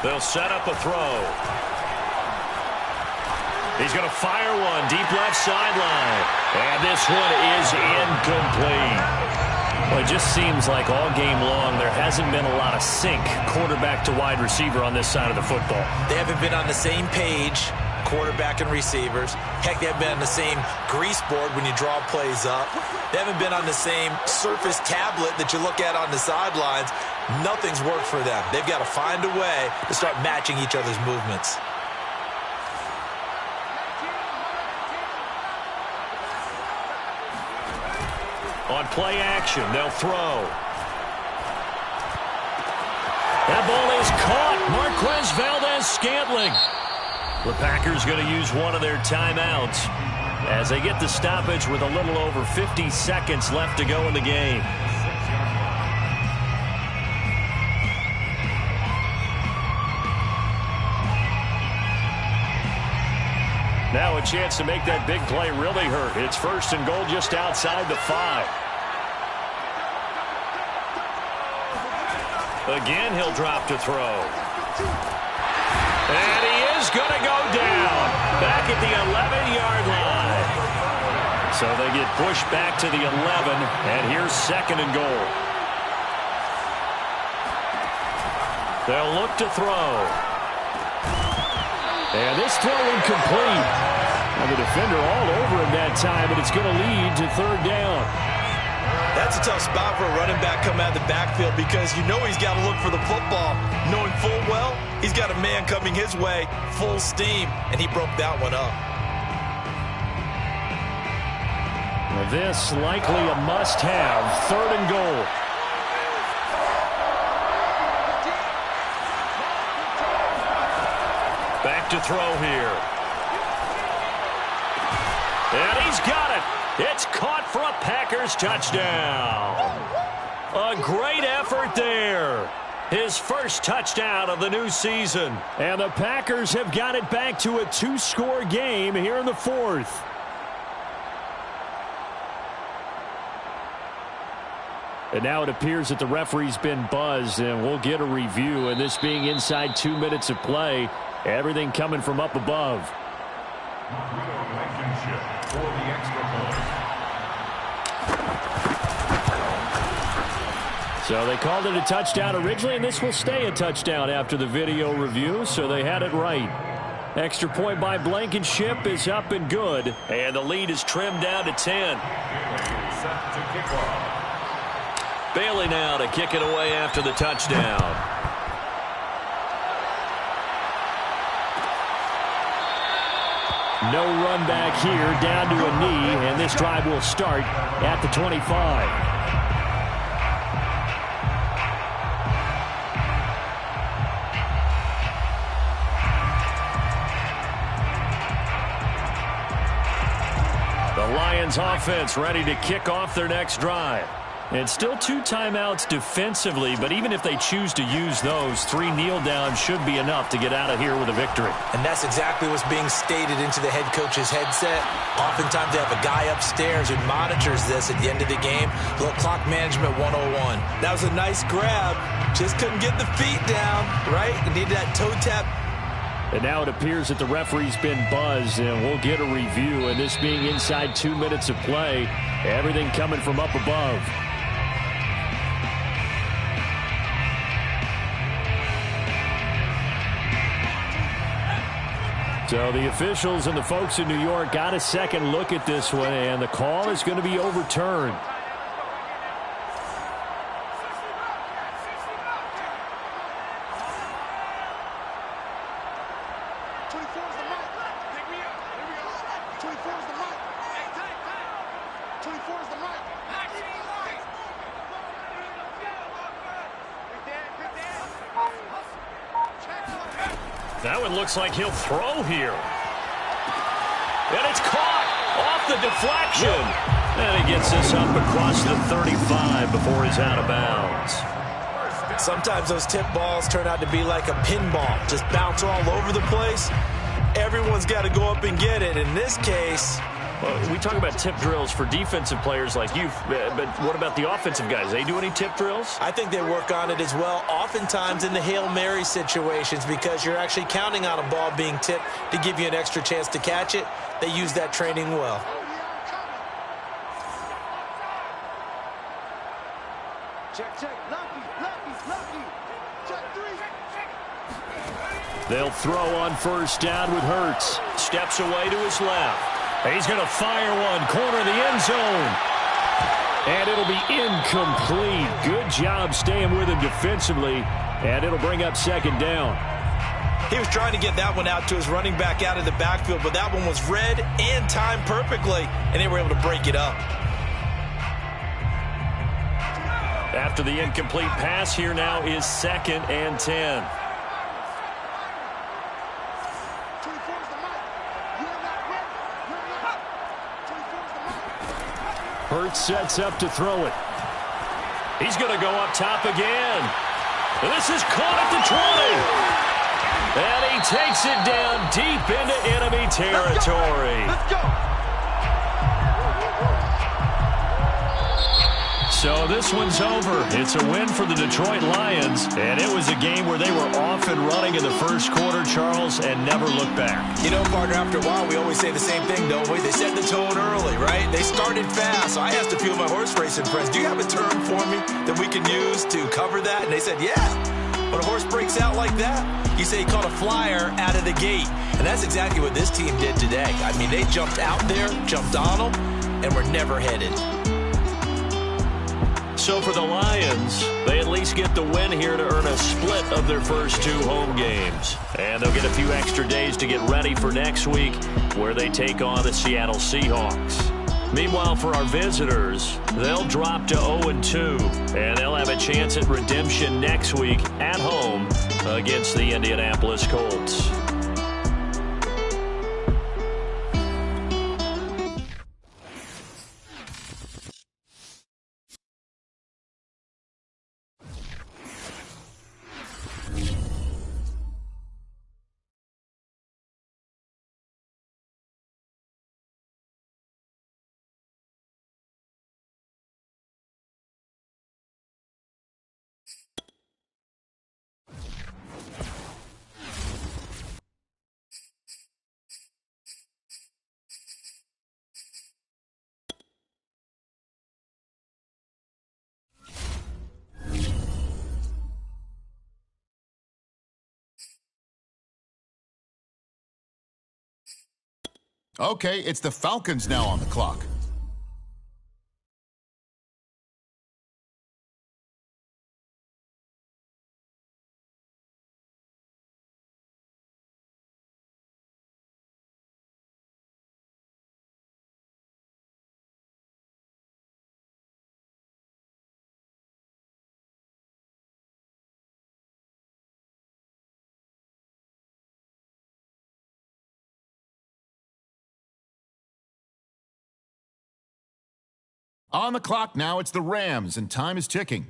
They'll set up a throw. He's going to fire one deep left sideline. And this one is incomplete. Well, it just seems like all game long there hasn't been a lot of sync quarterback to wide receiver on this side of the football. They haven't been on the same page, quarterback and receivers. Heck, they haven't been on the same grease board when you draw plays up. They haven't been on the same surface tablet that you look at on the sidelines. Nothing's worked for them. They've got to find a way to start matching each other's movements. On play action, they'll throw. That ball is caught. Marquez Valdez-Scantling. The Packers going to use one of their timeouts as they get the stoppage with a little over 50 seconds left to go in the game. Now a chance to make that big play really hurt. It's 1st and goal just outside the 5. Again, he'll drop to throw. And he is going to go down. Back at the 11-yard line. So they get pushed back to the 11, and here's 2nd and goal. They'll look to throw. And this throw incomplete. And the defender all over him that time, and it's going to lead to 3rd down. That's a tough spot for a running back coming out of the backfield because you know he's got to look for the football, knowing full well he's got a man coming his way, full steam, and he broke that one up. This likely a must-have, 3rd and goal. Back to throw here. And he's got it. It's caught for a Packers touchdown. A great effort there. His first touchdown of the new season. And the Packers have got it back to a 2-score game here in the 4th. And now it appears that the referee's been buzzed, and we'll get a review. And this being inside 2 minutes of play, everything coming from up above. For the extra point. So they called it a touchdown originally, and this will stay a touchdown after the video review, so they had it right. Extra point by Blankenship is up and good, and the lead is trimmed down to 10. Set to kick off. Bailey now to kick it away after the touchdown. No run back here, down to a knee, and this drive will start at the 25. The Lions offense ready to kick off their next drive. And still 2 timeouts defensively, but even if they choose to use those, 3 kneel downs should be enough to get out of here with a victory. And that's exactly what's being stated into the head coach's headset. Oftentimes they have a guy upstairs who monitors this at the end of the game. Little clock management 101. That was a nice grab. Just couldn't get the feet down, right? You needed that toe tap. And now it appears that the referee's been buzzed, and we'll get a review. And this being inside 2 minutes of play, everything coming from up above. So the officials and the folks in New York got a second look at this one, and the call is going to be overturned. That one looks like he'll throw here. And it's caught off the deflection. And he gets this up across the 35 before he's out of bounds. Sometimes those tip balls turn out to be like a pinball. Just bounce all over the place. Everyone's got to go up and get it. In this case... Well, we talk about tip drills for defensive players like you, but what about the offensive guys? They do any tip drills? I think they work on it as well, oftentimes in the Hail Mary situations, because you're actually counting on a ball being tipped to give you an extra chance to catch it. They use that training well. Check, check. Lucky. Check 3. They'll throw on first down with Hurts. Steps away to his left. He's going to fire one, corner of the end zone. And it'll be incomplete. Good job staying with him defensively. And it'll bring up 2nd down. He was trying to get that one out to his running back out of the backfield, but that one was read and timed perfectly, and they were able to break it up. After the incomplete pass, here now is 2nd and 10. Hurts sets up to throw it. He's going to go up top again. And this is caught at the 20. And he takes it down deep into enemy territory. Let's go. So this one's over. It's a win for the Detroit Lions, and it was a game where they were off and running in the first quarter, Charles, and never looked back. You know, partner, after a while, we always say the same thing, don't we? They set the tone early, right? They started fast. So I asked a few of my horse racing friends, do you have a term for me that we can use to cover that? And they said, yeah. When a horse breaks out like that, you say he caught a flyer out of the gate. And that's exactly what this team did today. I mean, they jumped out there, jumped on them, and were never headed. So for the Lions, they at least get the win here to earn a split of their first 2 home games. And they'll get a few extra days to get ready for next week, where they take on the Seattle Seahawks. Meanwhile, for our visitors, they'll drop to 0-2, and they'll have a chance at redemption next week at home against the Indianapolis Colts. Okay, it's the Falcons now on the clock. On the clock now, it's the Rams, and time is ticking.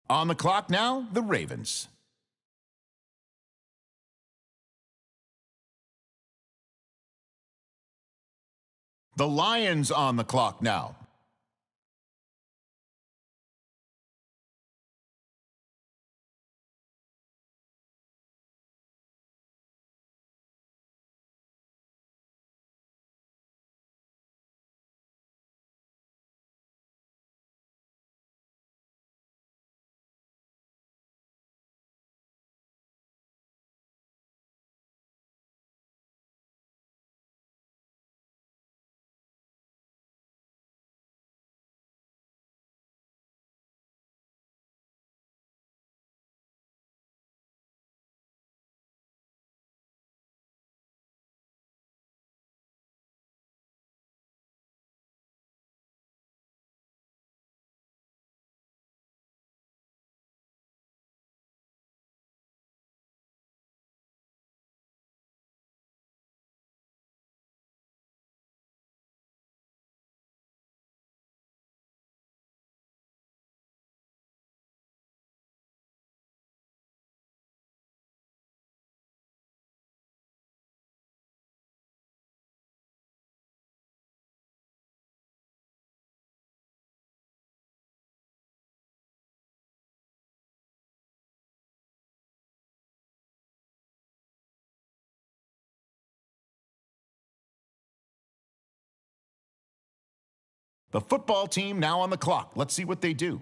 On the clock now, the Ravens. The Lions on the clock now. The football team now on the clock. Let's see what they do.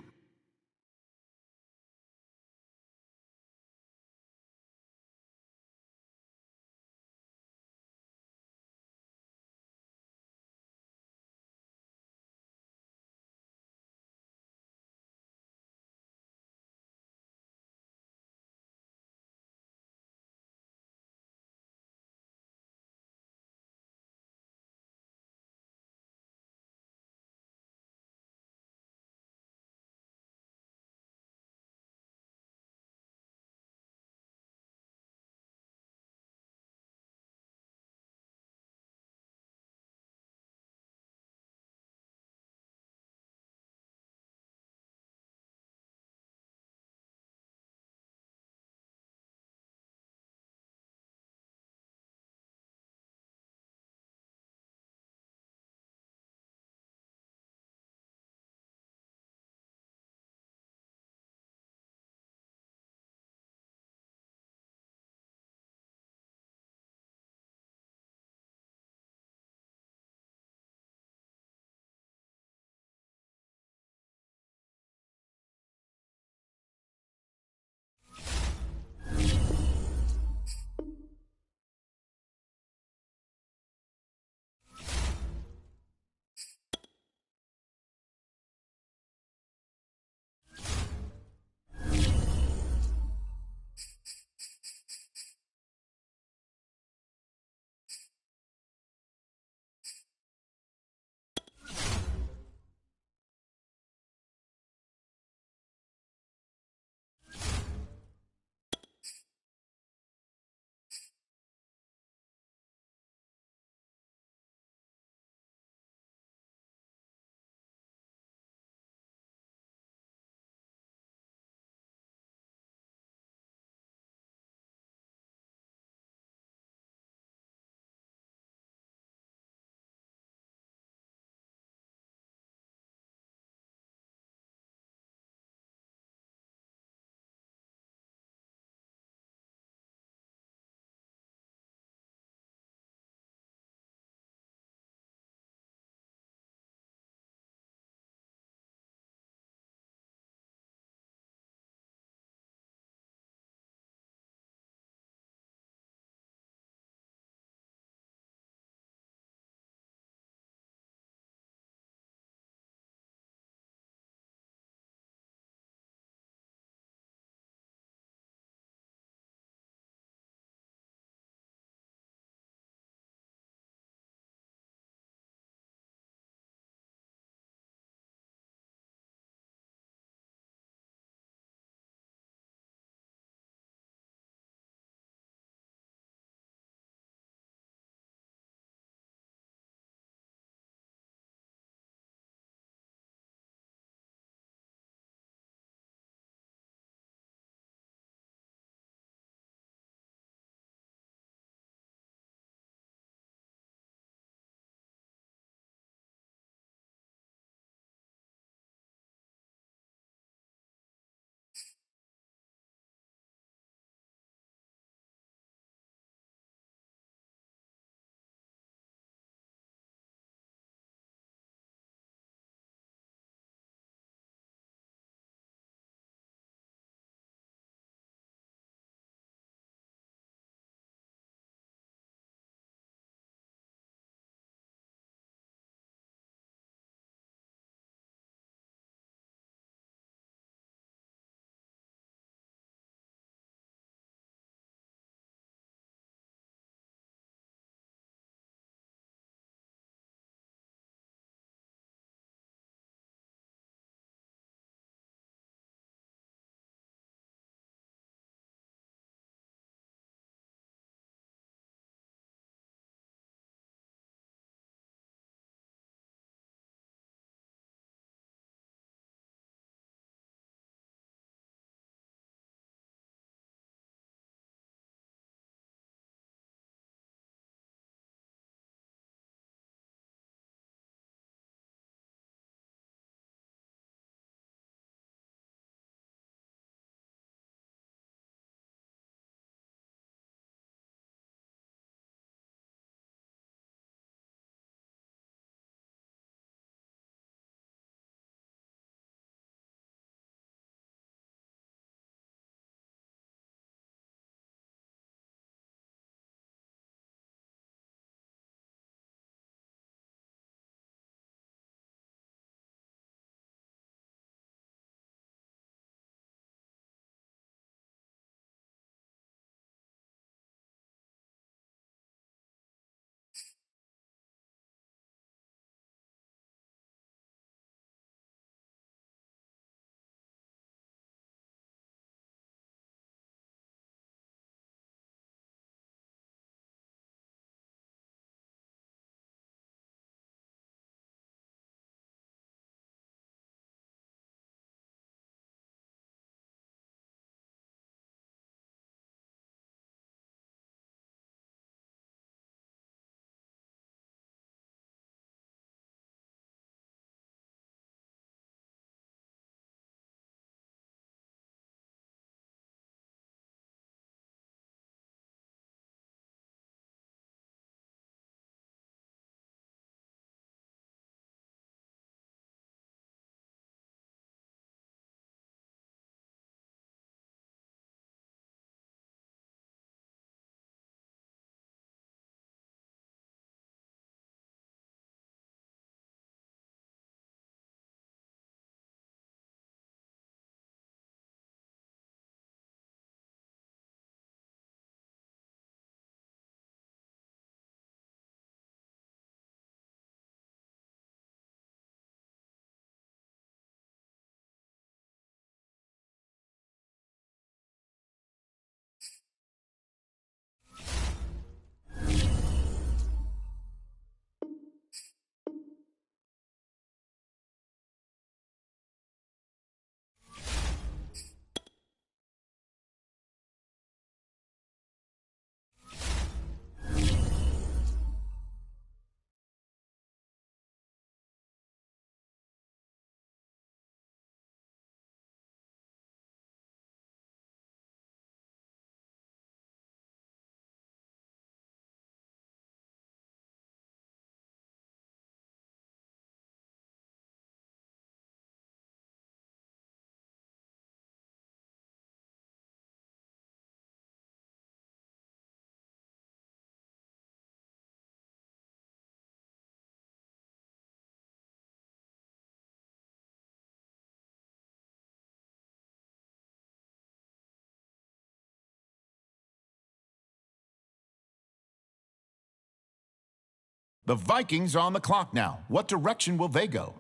The Vikings are on the clock now. What direction will they go?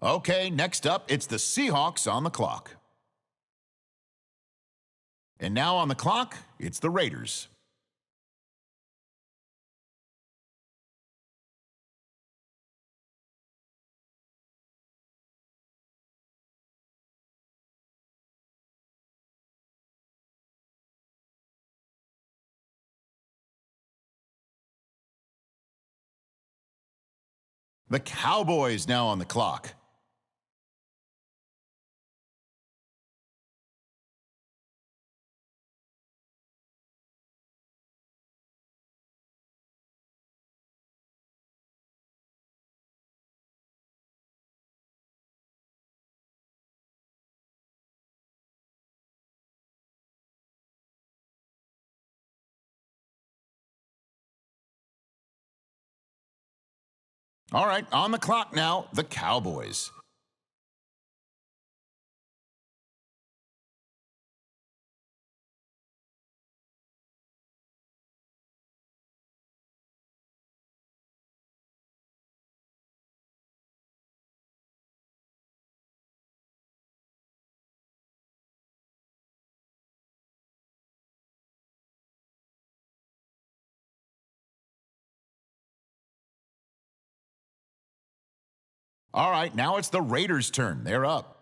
Okay, next up, it's the Seahawks on the clock. And now on the clock, it's the Raiders. The Cowboys now on the clock. All right, on the clock now, the Cowboys. All right, now it's the Raiders' turn. They're up.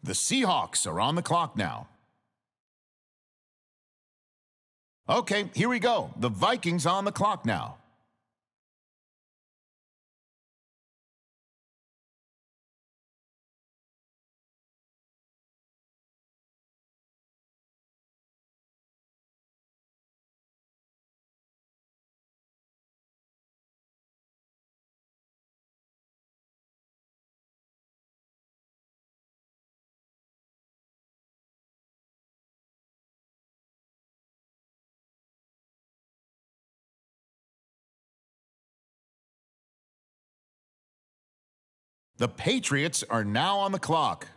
The Seahawks are on the clock now. Okay, here we go. The Vikings on the clock now. The Patriots are now on the clock.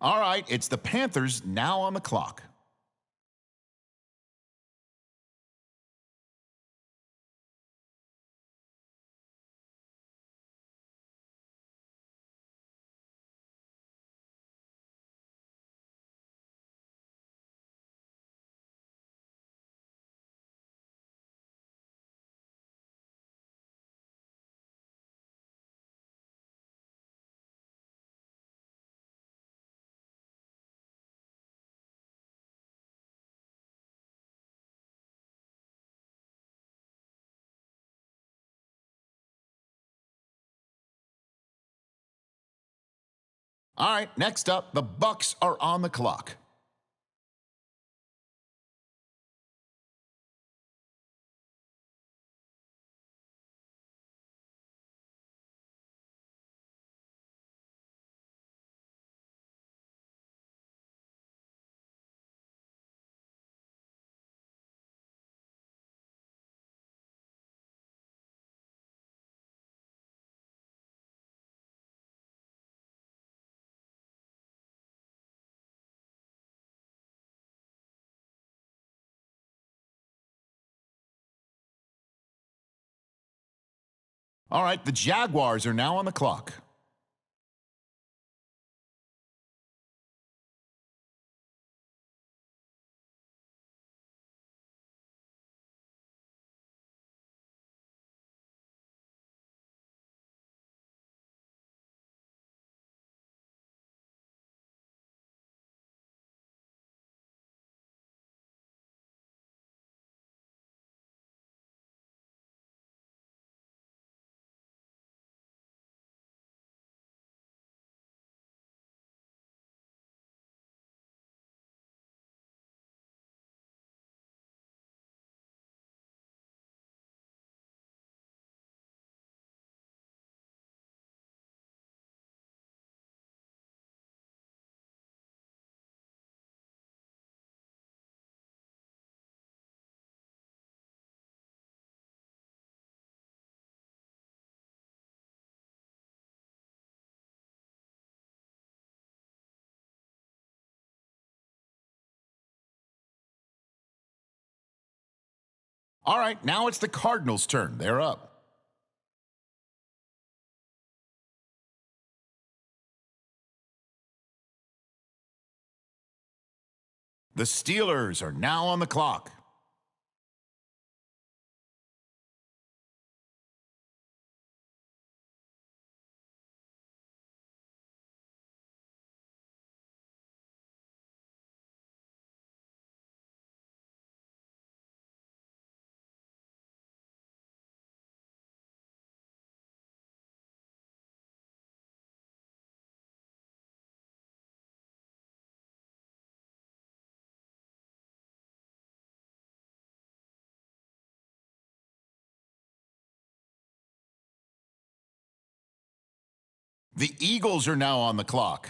All right, it's the Panthers now on the clock. All right, next up, the Bucks are on the clock. All right, the Jaguars are now on the clock. All right, now it's the Cardinals' turn. They're up. The Steelers are now on the clock. The Eagles are now on the clock.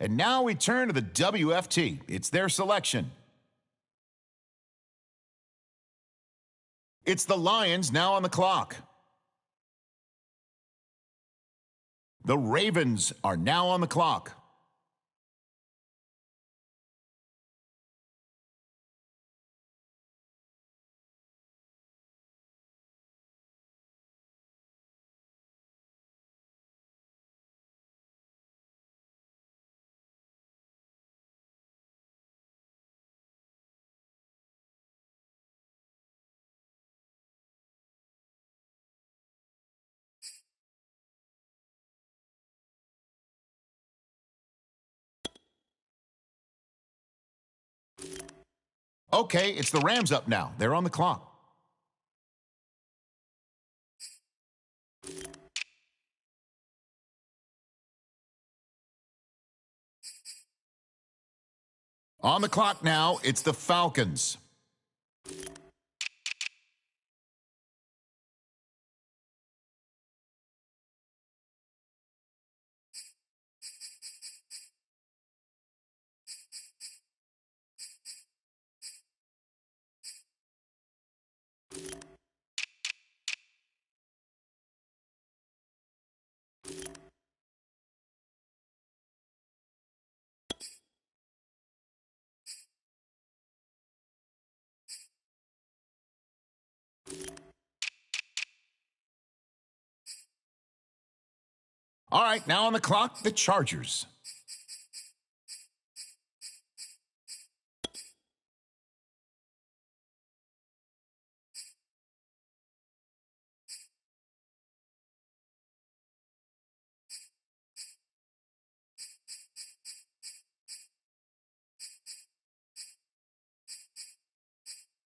And now we turn to the WFT. It's their selection. It's the Lions now on the clock. The Ravens are now on the clock. Okay, it's the Rams up now. They're on the clock. On the clock now, it's the Falcons. All right, now on the clock, the Chargers.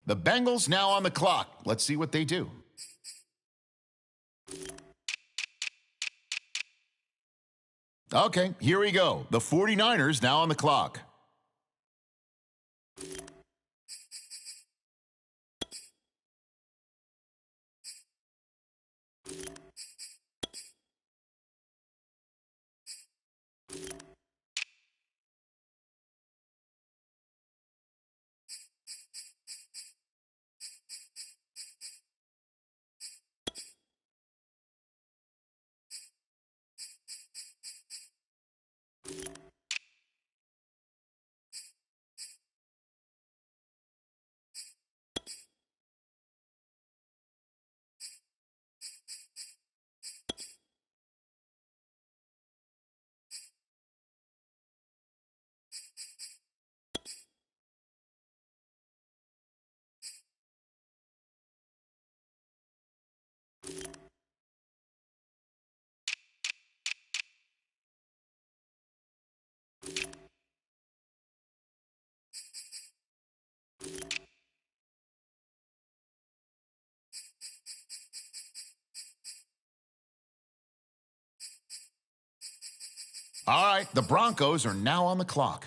The Bengals now on the clock. Let's see what they do. Okay, here we go. The 49ers now on the clock. All right, the Broncos are now on the clock.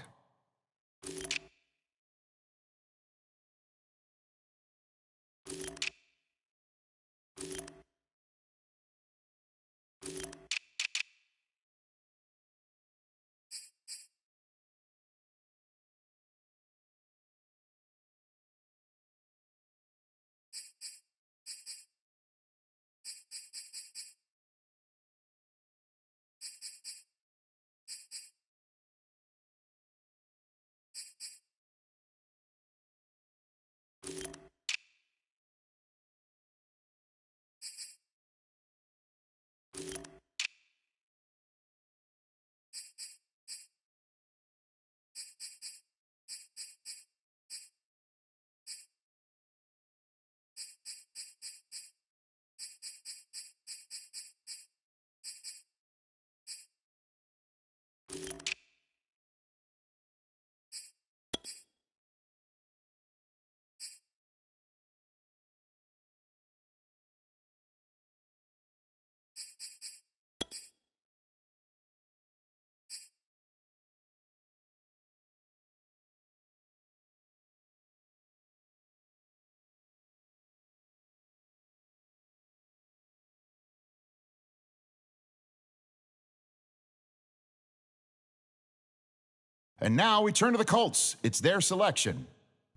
And now we turn to the Colts. It's their selection.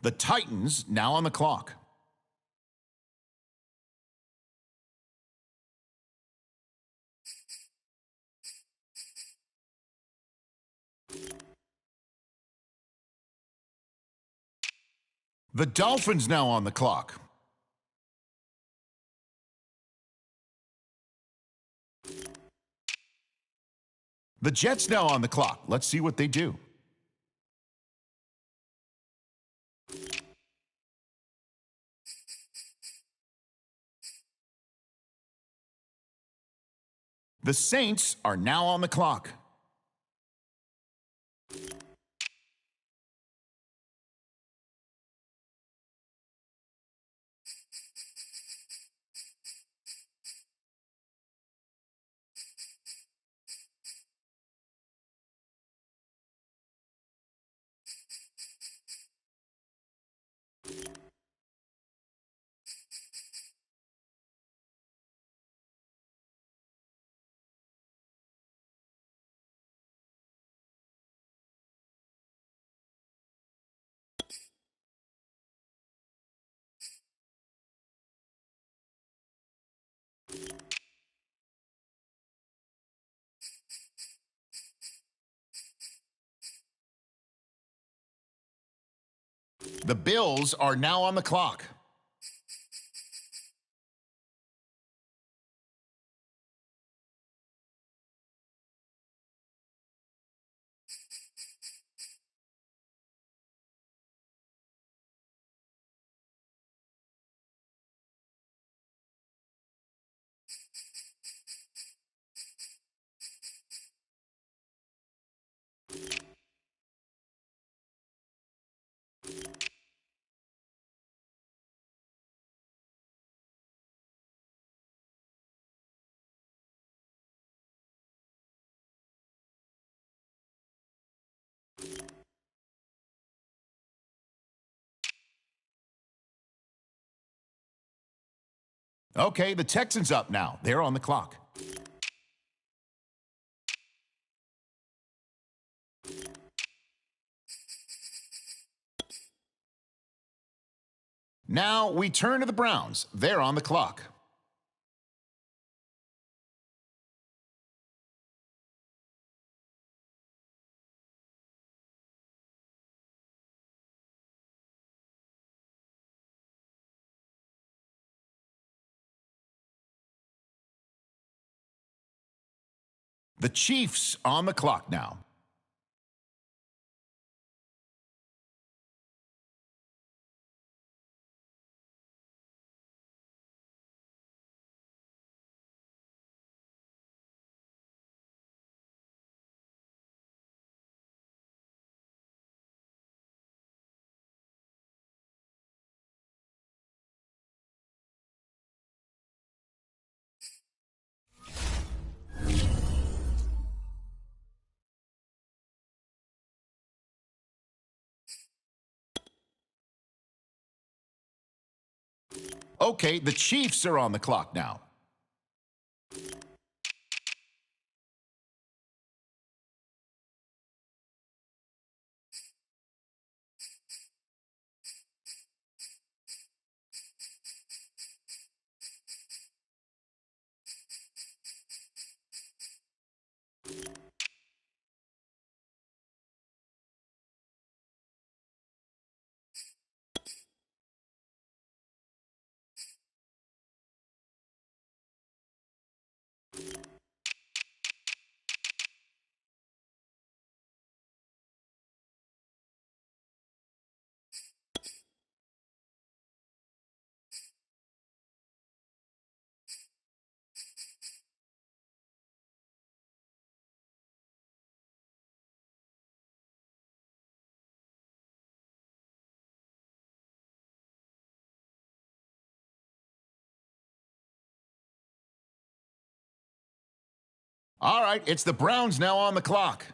The Titans now on the clock. The Dolphins now on the clock. The Jets now on the clock. Let's see what they do. The Saints are now on the clock. The Bills are now on the clock. Okay, the Texans up now. They're on the clock. Now we turn to the Browns. They're on the clock. The Chiefs on the clock now. Okay, the Chiefs are on the clock now. All right, it's the Browns now on the clock.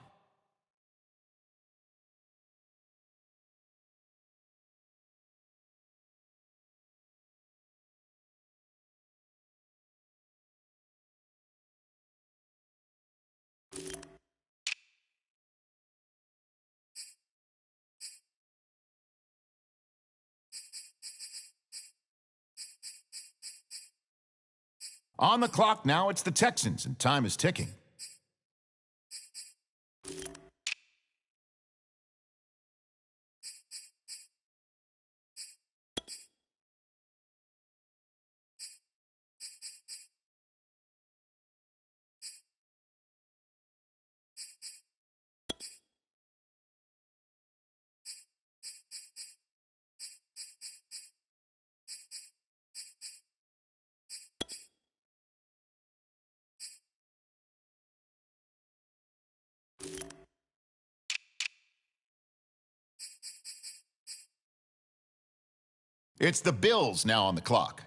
On the clock now, it's the Texans, and time is ticking. It's the Bills now on the clock.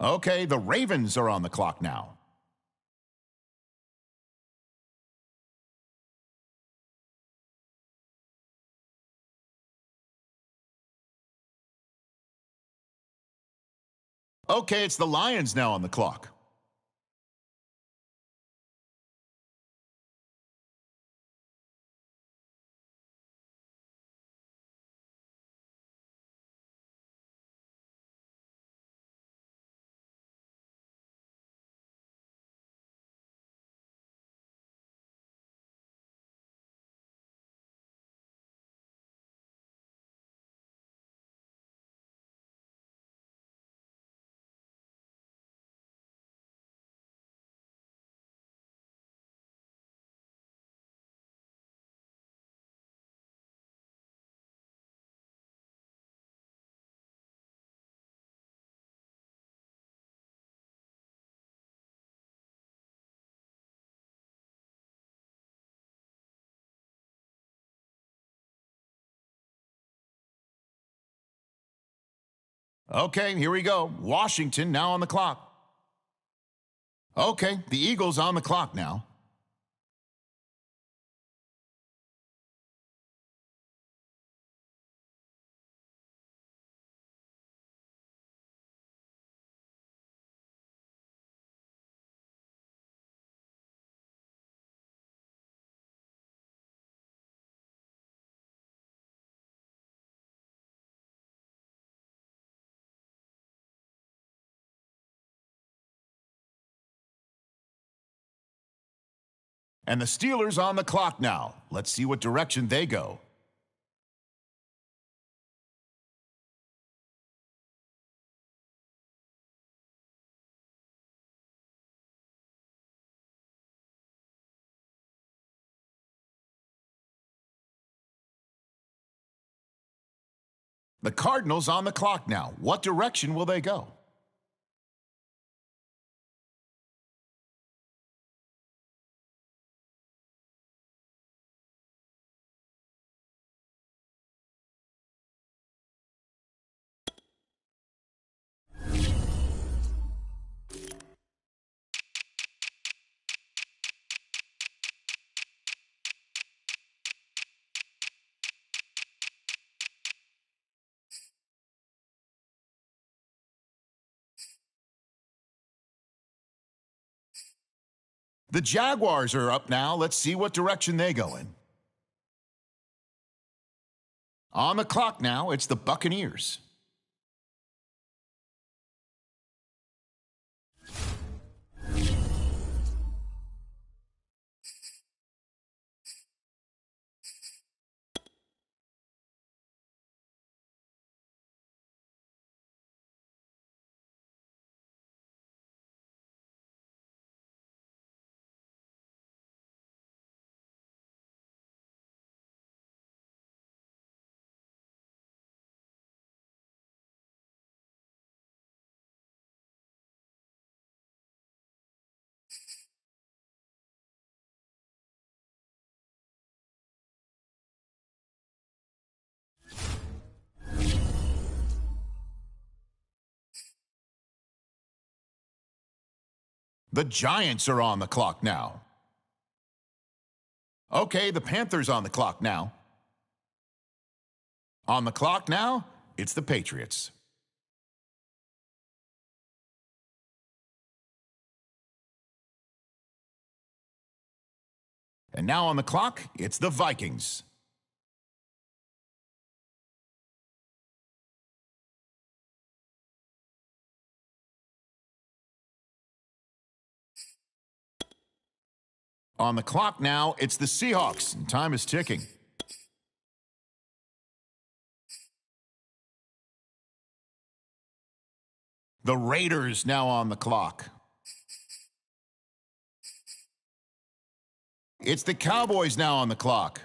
Okay, the Ravens are on the clock now. Okay, it's the Lions now on the clock. Okay, here we go. Washington now on the clock. Okay, the Eagles on the clock now. And the Steelers on the clock now. Let's see what direction they go. The Cardinals on the clock now. What direction will they go? The Jaguars are up now. Let's see what direction they go in. On the clock now, it's the Buccaneers. The Giants are on the clock now. Okay, the Panthers on the clock now. On the clock now, it's the Patriots. And now on the clock, it's the Vikings. On the clock now, it's the Seahawks, and time is ticking. The Raiders now on the clock. It's the Cowboys now on the clock.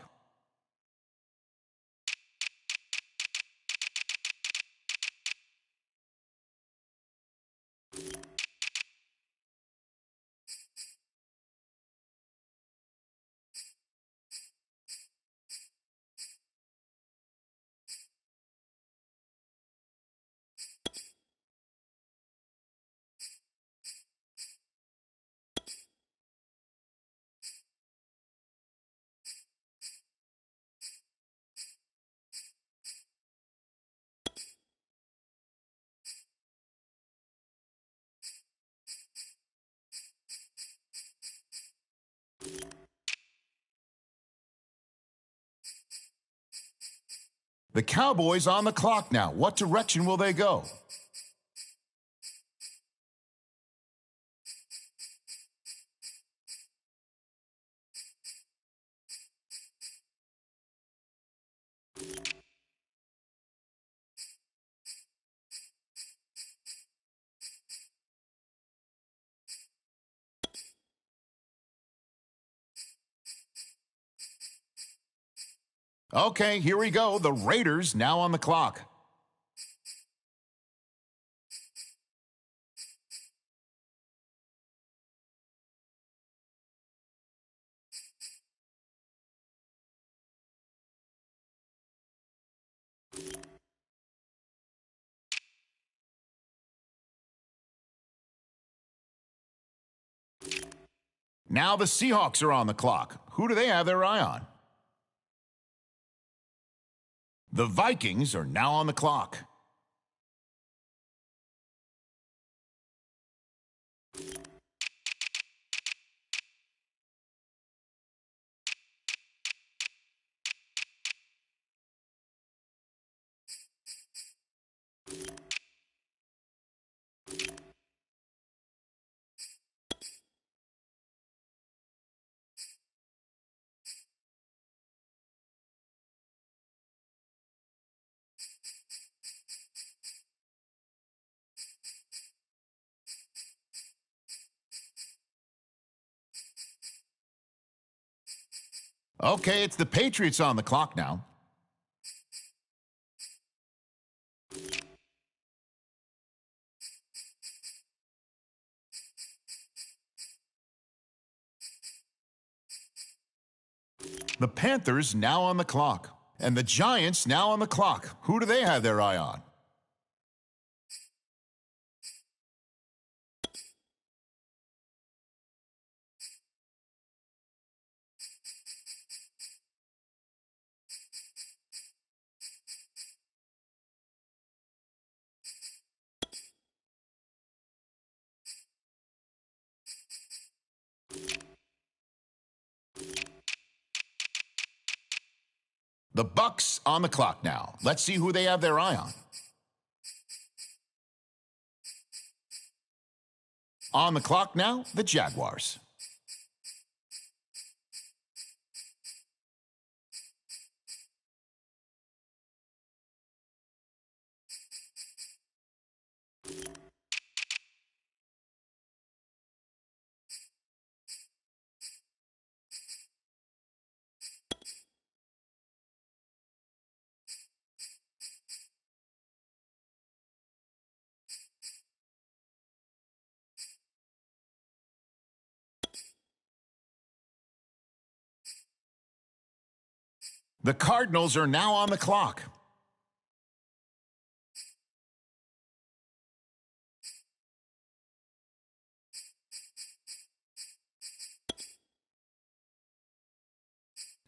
The Cowboys on the clock now. What direction will they go? Okay, here we go. The Raiders now on the clock. Now the Seahawks are on the clock. Who do they have their eye on? The Vikings are now on the clock. Okay, it's the Patriots on the clock now. The Panthers now on the clock. And the Giants now on the clock. Who do they have their eye on? The Bucks on the clock now. Let's see who they have their eye on. On the clock now, the Jaguars. The Cardinals are now on the clock.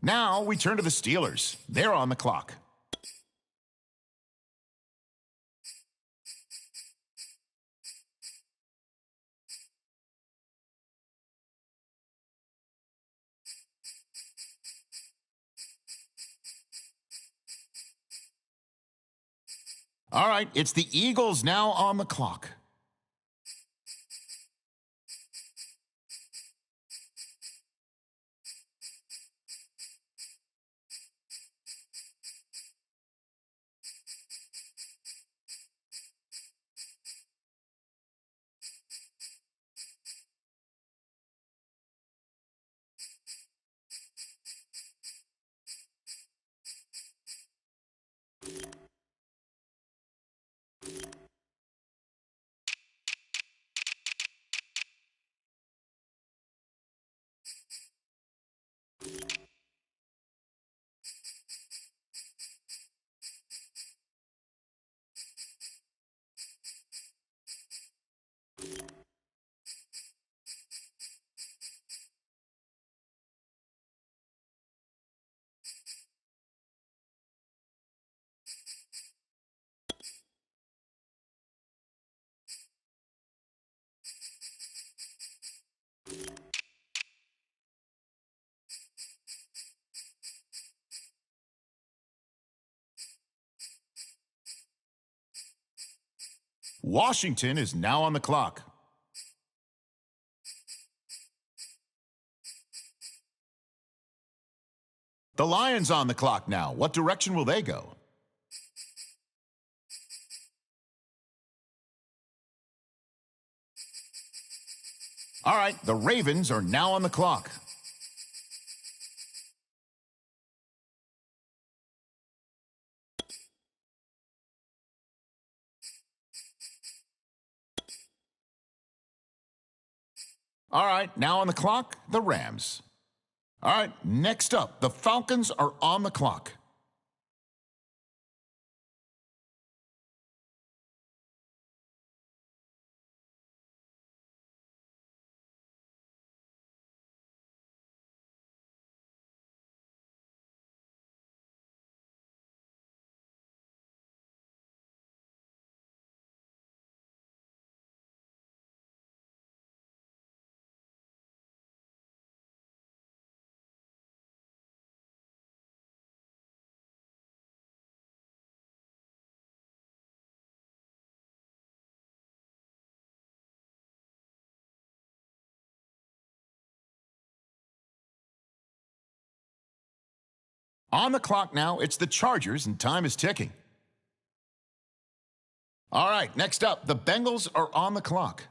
Now we turn to the Steelers. They're on the clock. All right, it's the Eagles now on the clock. Washington is now on the clock. The Lions on the clock now. What direction will they go? All right, the Ravens are now on the clock. All right, now on the clock, the Rams. All right, next up, the Falcons are on the clock. On the clock now, it's the Chargers, and time is ticking. All right, next up, the Bengals are on the clock.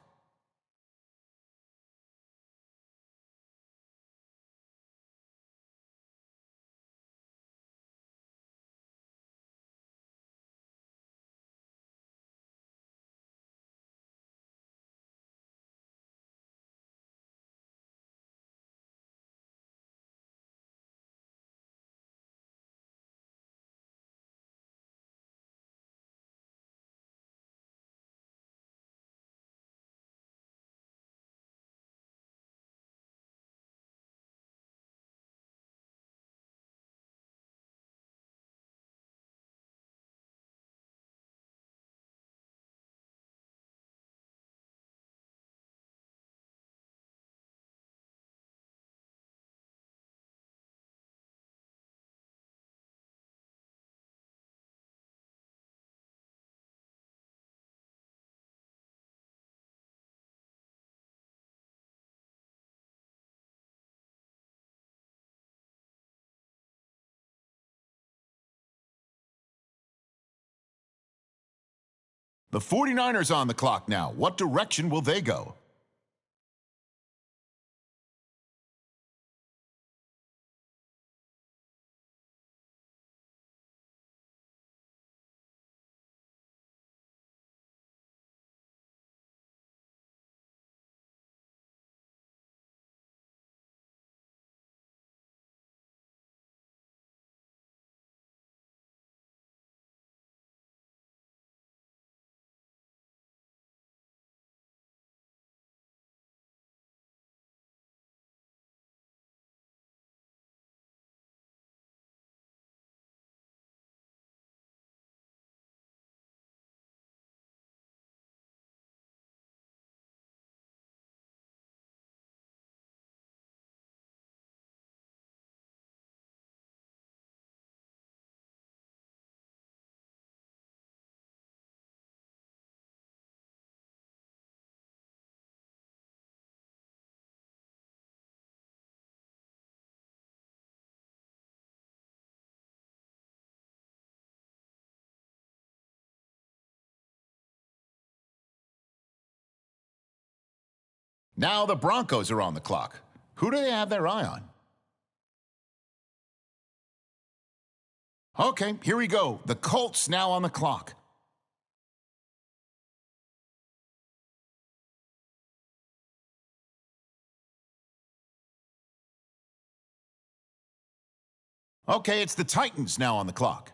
The 49ers on the clock now. What direction will they go? Now the Broncos are on the clock. Who do they have their eye on? Okay, here we go. The Colts now on the clock. Okay, it's the Titans now on the clock.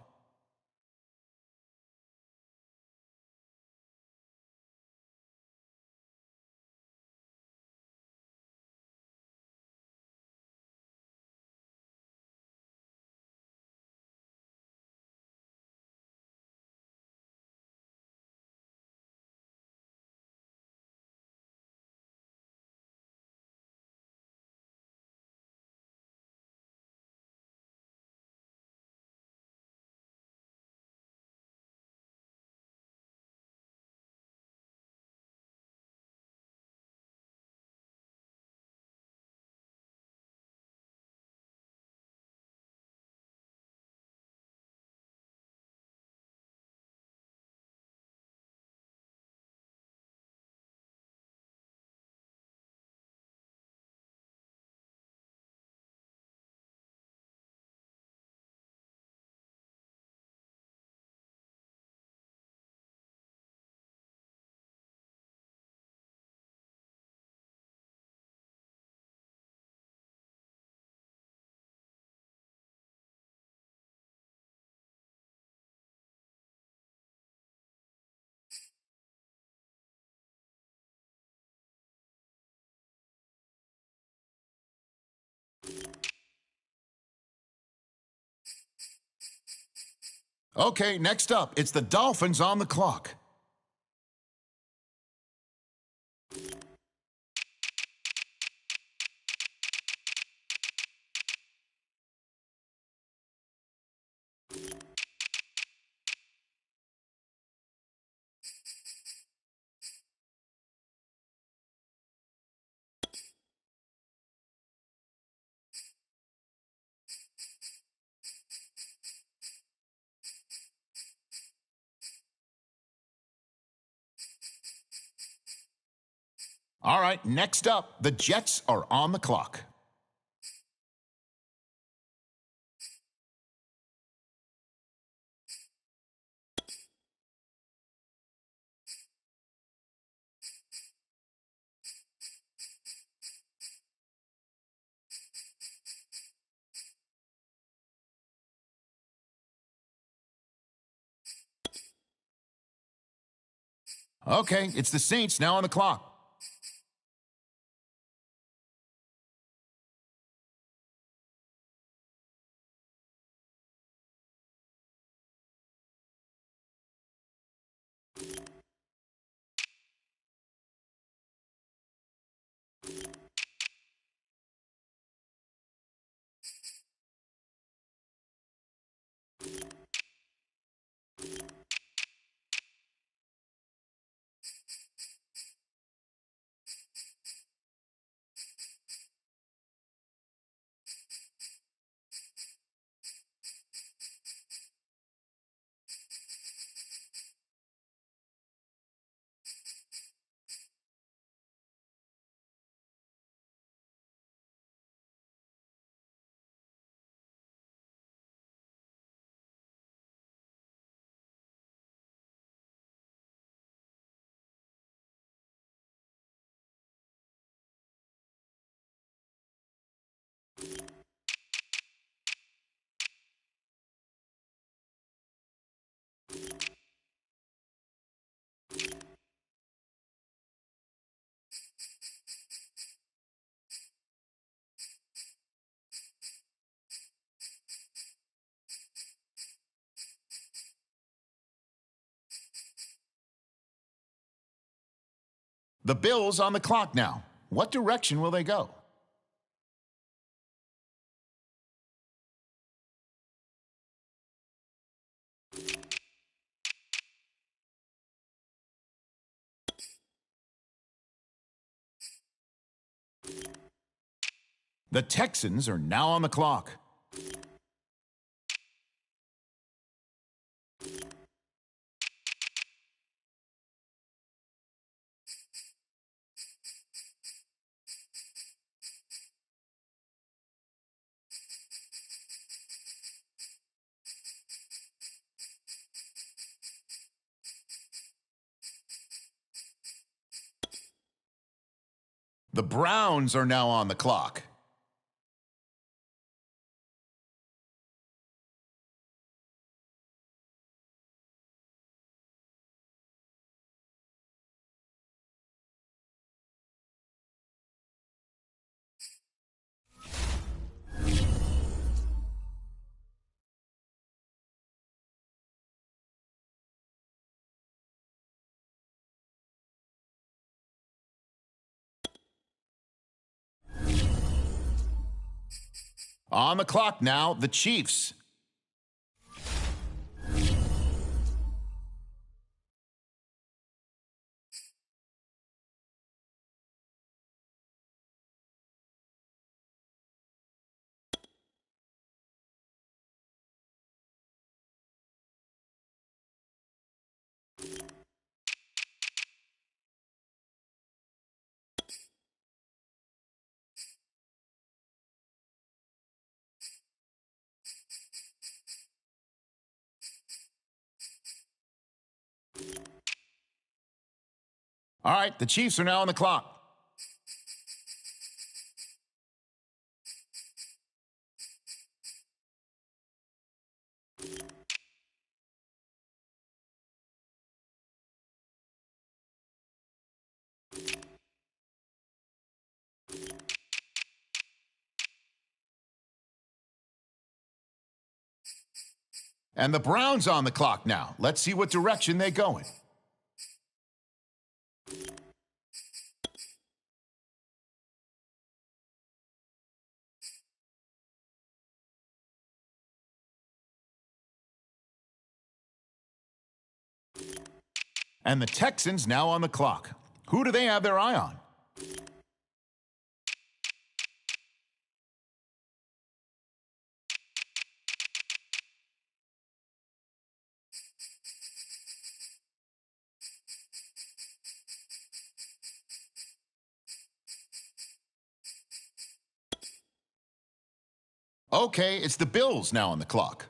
Okay, next up, it's the Dolphins on the clock. All right, next up, the Jets are on the clock. Okay, it's the Saints now on the clock. The Bills on the clock now. What direction will they go? The Texans are now on the clock. The Browns are now on the clock. On the clock now, the Chiefs. All right, the Chiefs are now on the clock. And the Browns on the clock now. Let's see what direction they go in. And the Texans now on the clock. Who do they have their eye on? Okay, it's the Bills now on the clock.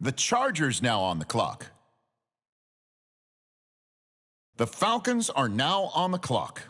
The Chargers now on the clock. The Falcons are now on the clock.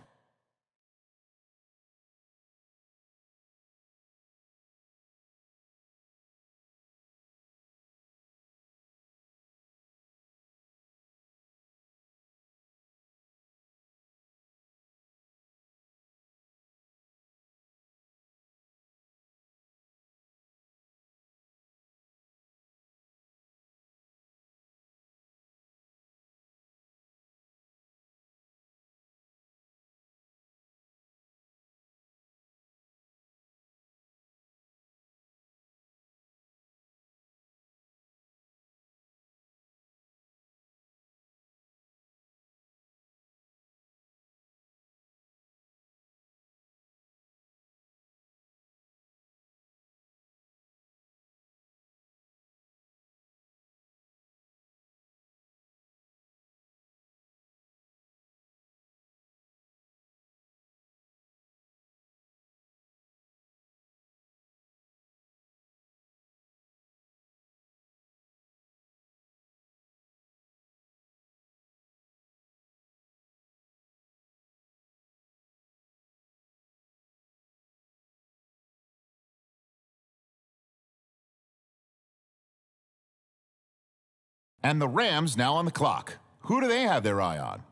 And the Rams now on the clock. Who do they have their eye on?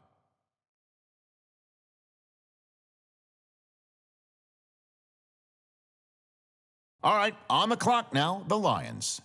All right, on the clock now, the Lions.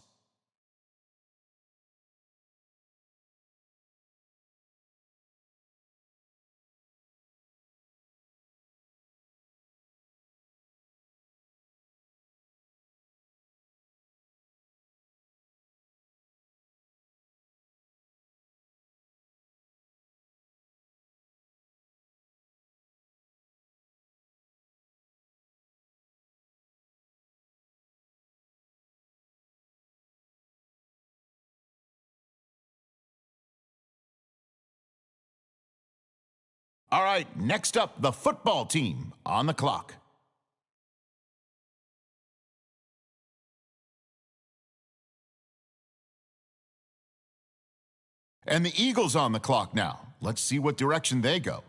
All right, next up, the football team on the clock. And the Eagles on the clock now. Let's see what direction they go.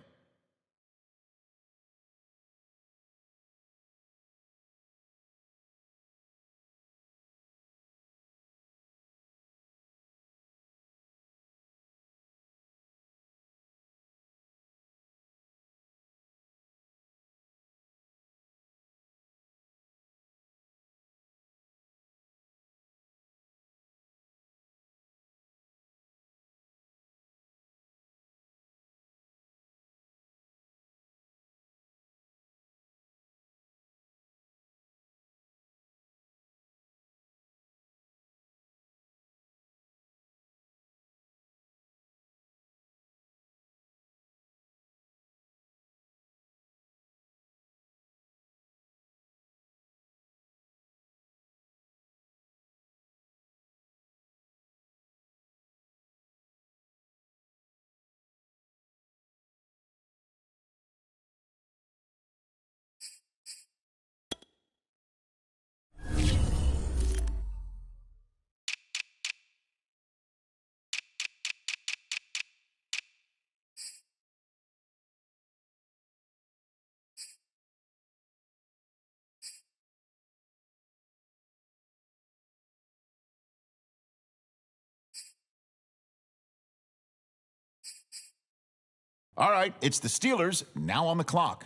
All right, it's the Steelers now on the clock.